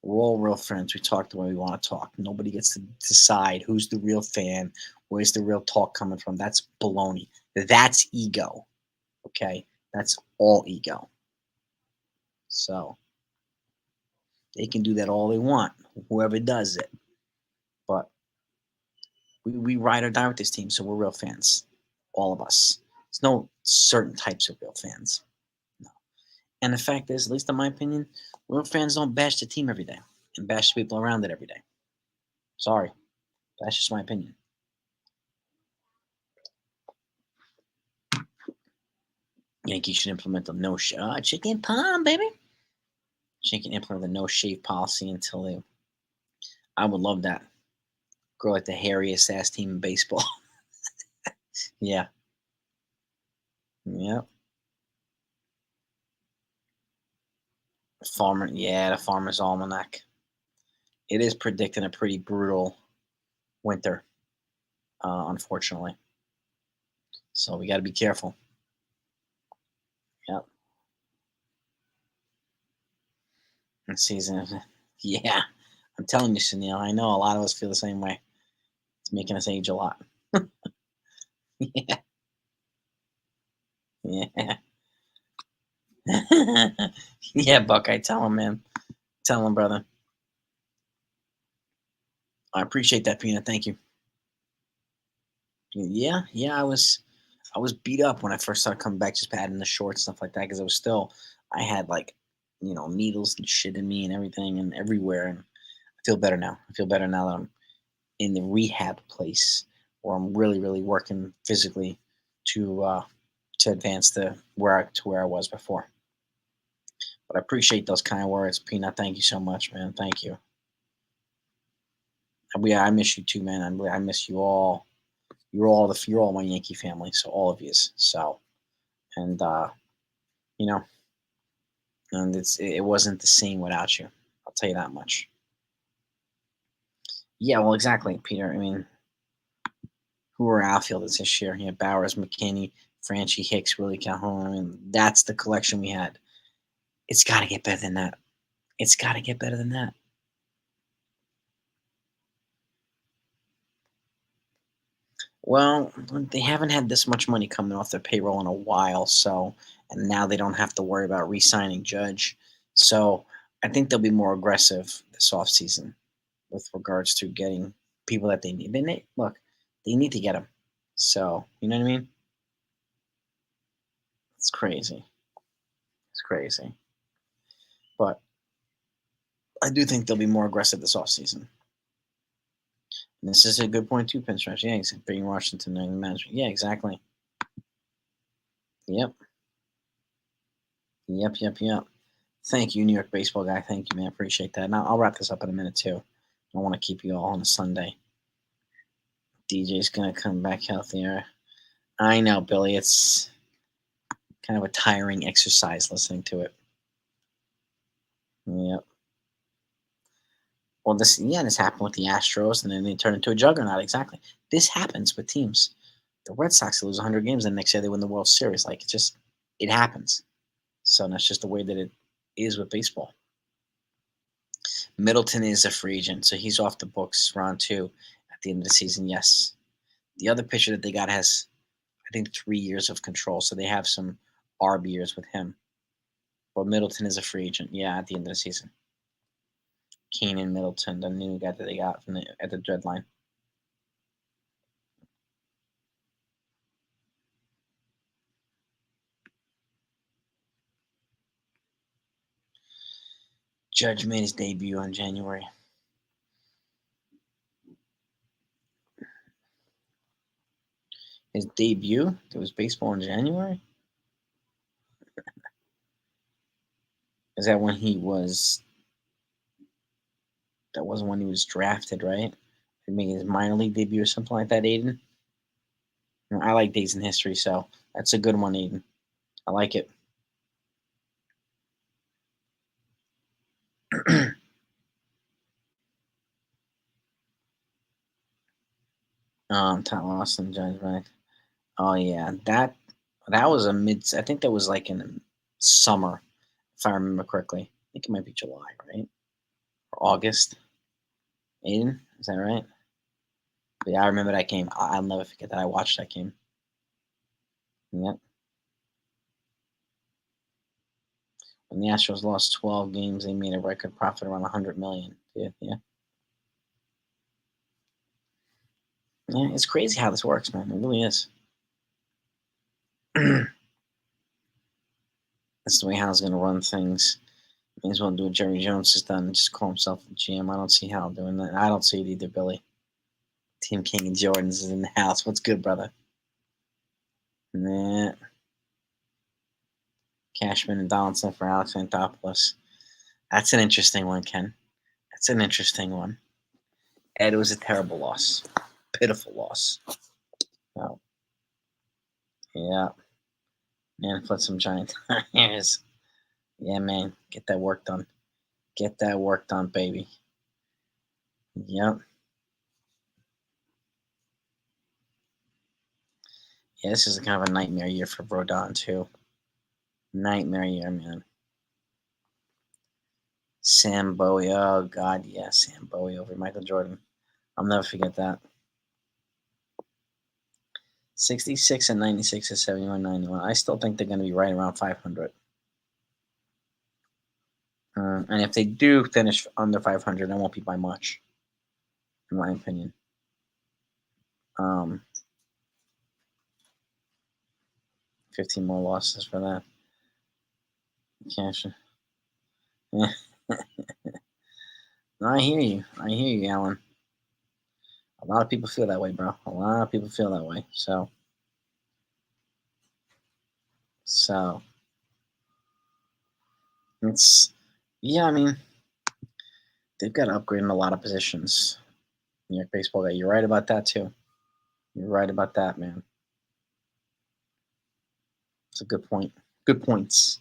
we're all real friends. We talk the way we want to talk. Nobody gets to decide who's the real fan. Where's the real talk coming from? That's baloney. That's ego. Okay, that's all ego. So they can do that all they want, whoever does it. But we ride or die with this team, so we're real fans, all of us. There's no certain types of real fans. No. And the fact is, at least in my opinion, real fans don't bash the team every day and bash the people around it every day. Sorry, that's just my opinion. Yankees should implement the no chicken palm, baby. She can implement the no shave policy until they. I would love that. Grow like the hairiest ass team in baseball. Yeah. Yep. Farmer. Yeah, the Farmer's Almanac. It is predicting a pretty brutal winter, unfortunately. So we got to be careful. Yep. And season. Yeah. I'm telling you, Sunil. I know a lot of us feel the same way. It's making us age a lot. Yeah. Yeah. Yeah, Buckeye. Tell him, man. Tell him, brother. I appreciate that, Peanut. Thank you. Yeah, yeah. I was beat up when I first started coming back, just adding the shorts stuff like that, because I had like, needles and shit in me and everything and everywhere, and I feel better now. I feel better now that I'm in the rehab place where I'm really, really working physically to uh, to advance to where I was before. But I appreciate those kind words, Peanut. Thank you so much, man. Thank you. I miss you too, man. I miss you all. You're all my Yankee family, so all of yous. So and you know, and it wasn't the same without you. I'll tell you that much. Yeah, well, exactly, Peter. I mean, who are outfielders this year? Yeah, Bowers, McKinney, Franchi, Hicks, Willie Calhoun. I mean, that's the collection we had. It's got to get better than that. It's got to get better than that. Well, they haven't had this much money coming off their payroll in a while, so and now they don't have to worry about re-signing Judge. So I think they'll be more aggressive this offseason with regards to getting people that they need. Look, they need to get them. So you know what I mean? It's crazy. It's crazy. But I do think they'll be more aggressive this offseason. And this is a good point too, Pinstripes. Yeah, he's bringing Washington in management. Yeah, exactly. Yep. Yep. Yep. Yep. Thank you, New York baseball guy. Thank you, man. Appreciate that. Now I'll wrap this up in a minute too. I don't want to keep you all on a Sunday. DJ's gonna come back healthier. I know, Billy. It's kind of a tiring exercise listening to it. Yep. Well, this happened with the Astros, and then they turned into a juggernaut. Exactly. This happens with teams. The Red Sox lose 100 games, and the next year they win the World Series. Like it happens. So that's just the way that it is with baseball. Middleton is a free agent, so he's off the books round two at the end of the season. Yes. The other pitcher that they got has, I think, 3 years of control, so they have some RB years with him. Well, Middleton is a free agent. Yeah, at the end of the season. Keenan Middleton, the new guy that they got from at the deadline. Judge made his debut on January. His debut? There was baseball in January? Is that when he was... That wasn't when he was drafted, right? He made his minor league debut or something like that, Aiden? I like days in history, so that's a good one, Aiden. I like it. Tom Austin, Judge, right? Oh yeah, that was a mid. I think that was like in the summer, if I remember correctly. I think it might be July, right? Or August. Aiden, is that right? But yeah, I remember that game. I'll never forget that. I watched that game. Yep. When the Astros lost 12 games, they made a record profit around 100 million. Yeah, yeah. Yeah, it's crazy how this works, man. It really is. That's the way Hal's going to run things. May as well do what Jerry Jones has done and just call himself the GM. I don't see Hal doing that. I don't see it either, Billy. Team King and Jordans is in the house. What's good, brother? Nah. Cashman and Donaldson for Alex Anthopoulos. That's an interesting one, Ken. That's an interesting one. Ed, it was a terrible loss. Pitiful loss. Oh. Yeah. Man, put some giant tires. Yeah, man. Get that work done. Get that work done, baby. Yep. Yeah, this is kind of a nightmare year for Rodon, too. Nightmare year, man. Sam Bowie. Oh, God, yeah. Sam Bowie over Michael Jordan. I'll never forget that. 66 and 96 is 71 91. I still think they're going to be right around 500. And if they do finish under 500, it won't be by much, in my opinion. 15 more losses for that. Cash. Yeah. No, I hear you. I hear you, Alan. A lot of people feel that way, bro. A lot of people feel that way. So it's, yeah, I mean, they've got to upgrade in a lot of positions. New York baseball guy. You're right about that, too. You're right about that, man. It's a good point. Good points.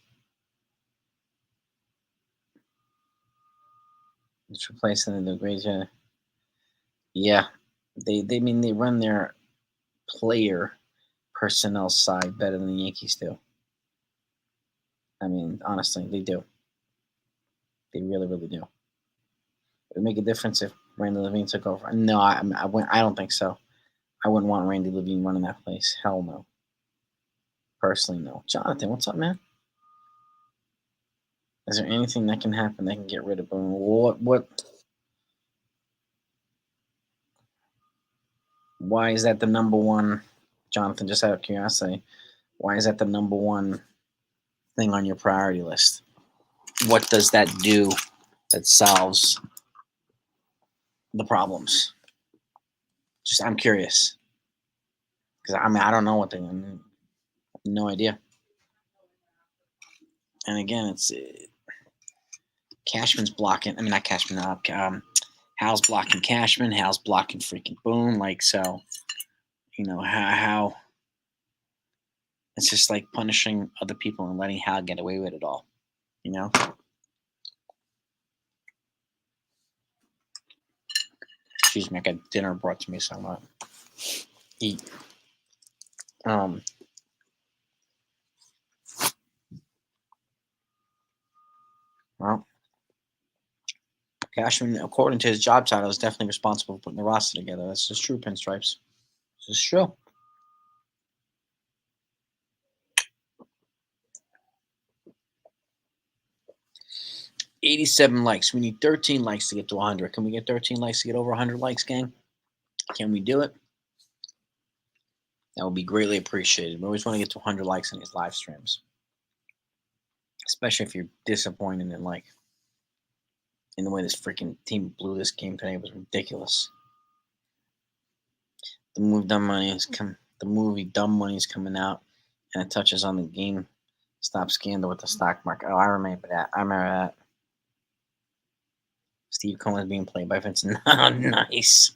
It's replacing the great. Yeah. They mean they run their player personnel side better than the Yankees do. I mean, honestly, they do. They really, really do. It would make a difference if Randy Levine took over. No, I don't think so. I wouldn't want Randy Levine running that place. Hell no. Personally, no. Jonathan, what's up, man? Is there anything that can happen that can get rid of him? What? Why is that the number one? Jonathan, just out of curiosity, why is that the number one thing on your priority list? What does that do that solves the problems? Just, I'm curious. Because I don't know what they. I mean, no idea. And again, it's Cashman's blocking. I mean, not Cashman. Hal's blocking Cashman. Hal's blocking freaking Boone. Like, so, how it's just like punishing other people and letting Hal get away with it all. You know. Excuse me. I got dinner brought to me, so I'm gonna eat. Well, Cashman, according to his job title, is definitely responsible for putting the roster together. That's just true, Pinstripes. This is true. 87 likes. We need 13 likes to get to 100. Can we get 13 likes to get over 100 likes, gang? Can we do it? That would be greatly appreciated. We always want to get to 100 likes on these live streams, especially if you're disappointed in the way this freaking team blew this game today. It was ridiculous. The movie Dumb Money is coming out, and it touches on the game stop scandal with the stock market. Oh, I remember that. Steve Cohen is being played by Vincent. Oh, nice.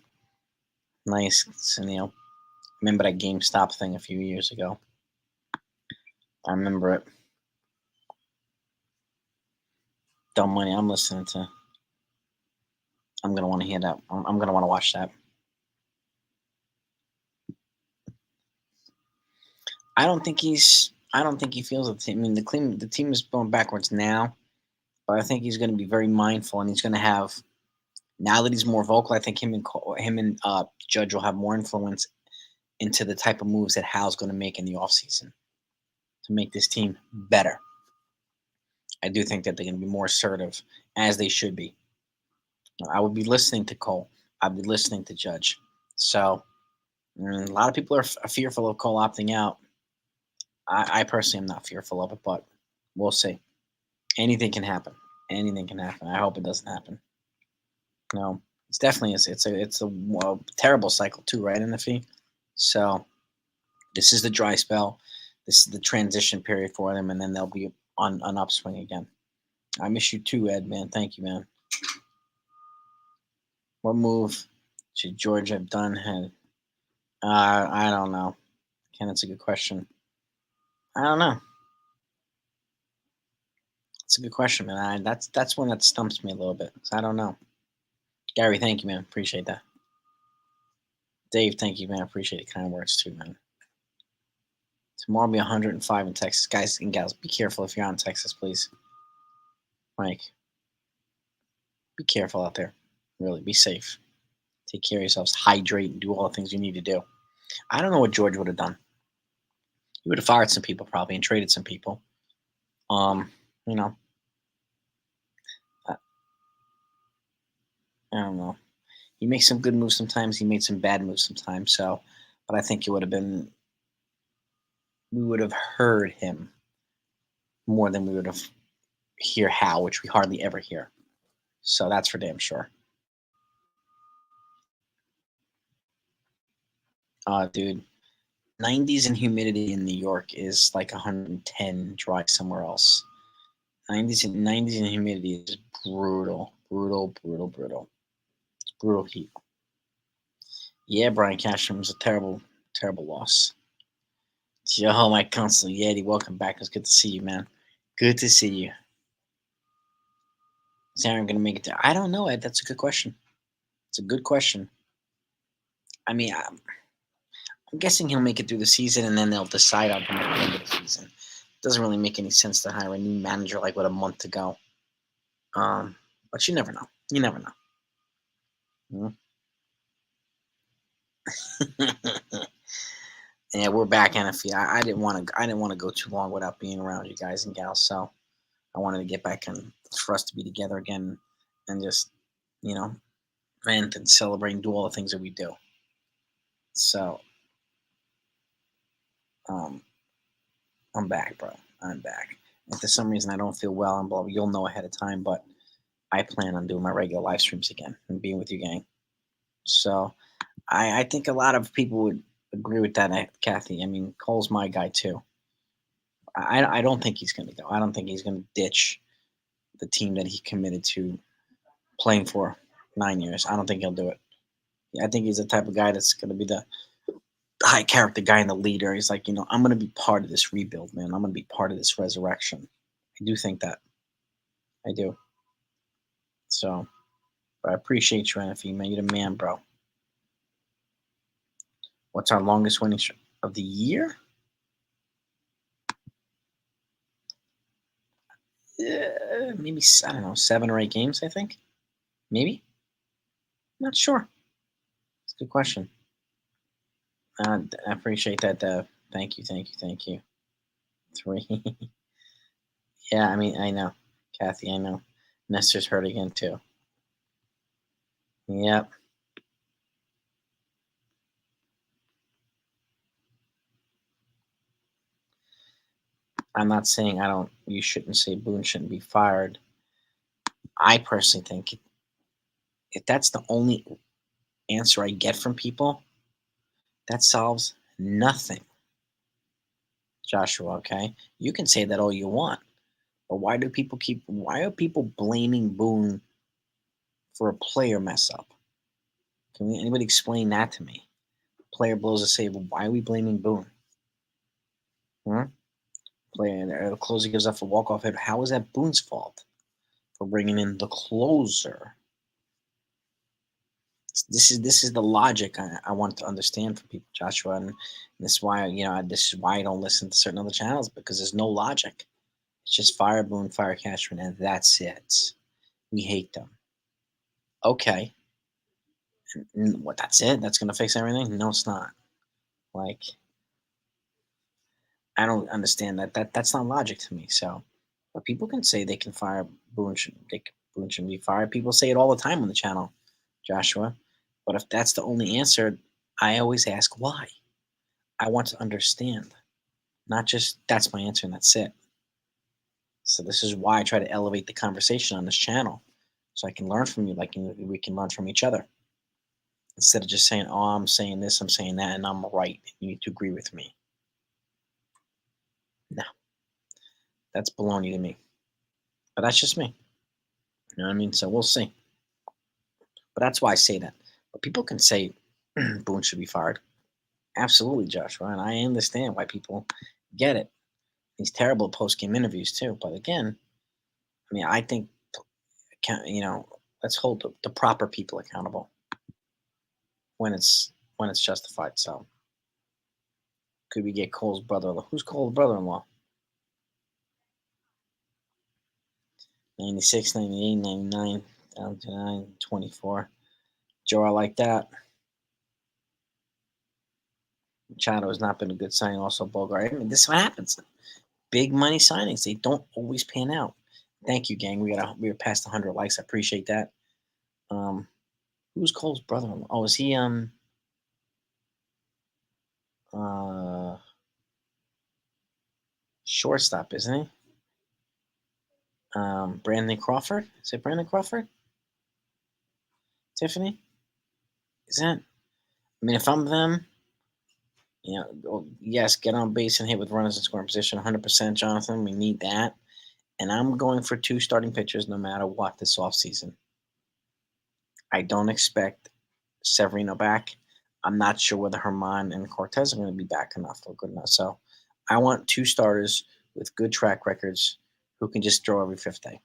Sunil. Remember that GameStop thing a few years ago? I remember it. Dumb Money. I'm listening to. I'm gonna want to hear that. I'm gonna want to watch that. I don't think he feels it. I mean, the team is going backwards now, but I think he's going to be very mindful, and he's going to have. Now that he's more vocal, I think him and Judge will have more influence into the type of moves that Hal's going to make in the offseason to make this team better. I do think that they're going to be more assertive, as they should be. I would be listening to Cole. I'd be listening to Judge. So a lot of people are fearful of Cole opting out. I personally am not fearful of it, but we'll see. Anything can happen. Anything can happen. I hope it doesn't happen. No, it's definitely it's a terrible cycle too, right, NFE? So this is the dry spell. This is the transition period for them, and then they'll be on an upswing again. I miss you too, Ed, man. Thank you, man. What move should George have done? I don't know. Ken, that's a good question. I don't know. It's a good question, man. That's one that stumps me a little bit. So I don't know. Gary, thank you, man. Appreciate that. Dave, thank you, man. Appreciate the kind words too, man. Tomorrow will be 105 in Texas. Guys and gals, be careful if you're out in Texas, please. Mike, be careful out there. Really, be safe. Take care of yourselves. Hydrate and do all the things you need to do. I don't know what George would have done. He would have fired some people probably and traded some people. You know, I don't know. He makes some good moves sometimes. He made some bad moves sometimes. So, but I think it would have been. We would have heard him more than we would have hear Hal, which we hardly ever hear. So that's for damn sure. Dude, 90s and humidity in New York is like 110 dry somewhere else. 90s and humidity is brutal. It's brutal heat. Yeah, Brian Cashman was a terrible loss. Yo, my consul Yeti, welcome back. It's good to see you, man. Good to see you. Is Aaron going to make it there? I don't know, Ed. That's a good question. It's a good question. I mean, I'm guessing he'll make it through the season, and then they'll decide on him at the end of the season. It doesn't really make any sense to hire a new manager like with a month to go. But you never know. You never know. Yeah, we're back, NFE. I didn't want to go too long without being around you guys and gals, so I wanted to get back and for us to be together again and just vent and celebrate and do all the things that we do. So I'm back, bro. I'm back. If for some reason I don't feel well and blah, you'll know ahead of time, but I plan on doing my regular live streams again and being with you, gang. So I think a lot of people would agree with that, Kathy. I mean, Cole's my guy too. I don't think he's going to go. I don't think he's going to ditch the team that he committed to playing for 9 years. I don't think he'll do it. I think he's the type of guy that's going to be the high character guy and the leader. He's like, I'm going to be part of this rebuild, man. I'm going to be part of this resurrection. I do think that. I do. So, but I appreciate you, NFE, man. You're the man, bro. What's our longest winning streak of the year? Maybe, I don't know, 7 or 8 games, I think. Maybe. Not sure. It's a good question. I appreciate that. Thank you. 3. Yeah, I mean, I know. Kathy, I know. Nestor's hurt again too. Yep. I'm not saying I don't. You shouldn't say Boone shouldn't be fired. I personally think if that's the only answer I get from people, that solves nothing, Joshua. Okay, you can say that all you want, but why do people keep? Why are people blaming Boone for a player mess up? Can anybody explain that to me? Player blows a save. Why are we blaming Boone? Hmm? Player closer gives up a walk off hit. How is that Boone's fault for bringing in the closer? This is the logic I want to understand for people, Joshua, and this is why this is why I don't listen to certain other channels because there's no logic. It's just fire Boone, fire Cashman, and that's it. We hate them. Okay, and what? That's it? That's gonna fix everything? No, it's not. Like I don't understand that. That's not logic to me. So, but people can say they can fire Boone. Boone shouldn't be fired. People say it all the time on the channel, Joshua. But if that's the only answer, I always ask why. I want to understand, not just that's my answer and that's it. So this is why I try to elevate the conversation on this channel, so I can learn from you, like we can learn from each other, instead of just saying, "Oh, I'm saying this, I'm saying that, and I'm right. You need to agree with me." No, that's baloney to me. But that's just me. You know what I mean? So we'll see. But that's why I say that. But people can say Boone should be fired. Absolutely, Joshua, and I understand why people get it. He's terrible post game interviews too. But again, I mean, I think let's hold the proper people accountable when it's justified. So could we get Cole's brother-in-law? Who's Cole's brother-in-law? 96, 98, 99, down to 9, 24. Joe, I like that. Machado has not been a good signing. Also, Bogart. I mean, this is what happens. Big money signings, they don't always pan out. Thank you, gang. We were past 100 likes. I appreciate that. Um, who's Cole's brother-in-law? Oh, is he uh shortstop? Isn't he? Brandon Crawford. Is it Brandon Crawford? Tiffany? Is that? I mean, if I'm them, yes, get on base and hit with runners in scoring position. 100%, Jonathan. We need that. And I'm going for 2 starting pitchers no matter what this offseason. I don't expect Severino back. I'm not sure whether Herman and Cortez are going to be back enough or good enough. So I want 2 starters with good track records who can just throw every 5th day.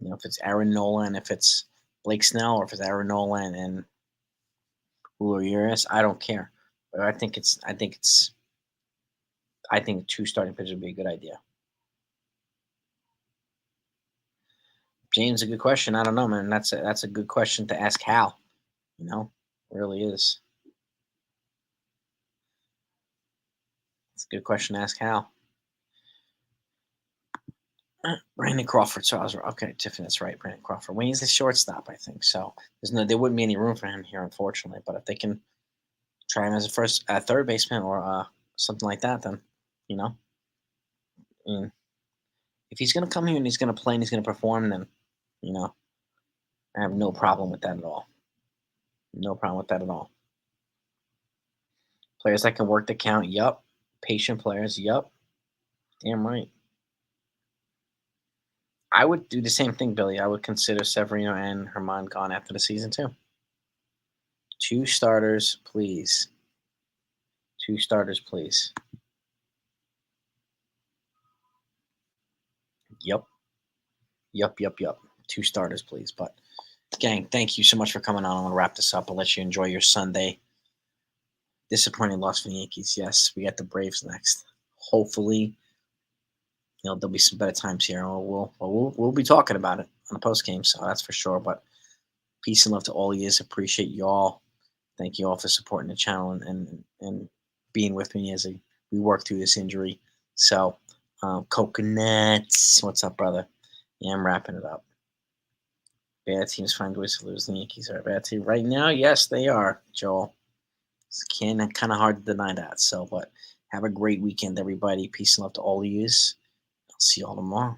If it's Aaron Nola and if it's Blake Snell, or if it's Aaron Nola and Julio Urias, I don't care. But I think 2 starting pitchers would be a good idea. James, a good question. I don't know, man. That's a good question to ask Hal. It really is. It's a good question to ask Hal. Brandon Crawford. So I was okay, Tiffany. That's right, Brandon Crawford. When he's the shortstop, I think so. There wouldn't be any room for him here, unfortunately. But if they can try him as a third baseman or something like that, then you know, I mean, if he's going to come here and he's going to play and he's going to perform, then you know, I have no problem with that at all. No problem with that at all. Players that can work the count, yup. Patient players, yup. Damn right. I would do the same thing, Billy. I would consider Severino and Herman gone after the season too. 2 starters, please. 2 starters, please. Yup. Yup, yup, yup. 2 starters, please. But gang, thank you so much for coming on. I'm gonna wrap this up. I'll let you enjoy your Sunday. Disappointing loss for the Yankees. Yes, we got the Braves next. Hopefully, there'll be some better times here. We'll be talking about it on the post game, so that's for sure. But peace and love to all of you. Appreciate you all. Thank you all for supporting the channel and being with me as we work through this injury. So, coconuts. What's up, brother? Yeah, I'm wrapping it up. Bad teams find ways to lose. The Yankees are a bad team right now. Yes, they are, Joel. It's kind of hard to deny that. So, but have a great weekend, everybody. Peace and love to all of yous. I'll see you all tomorrow.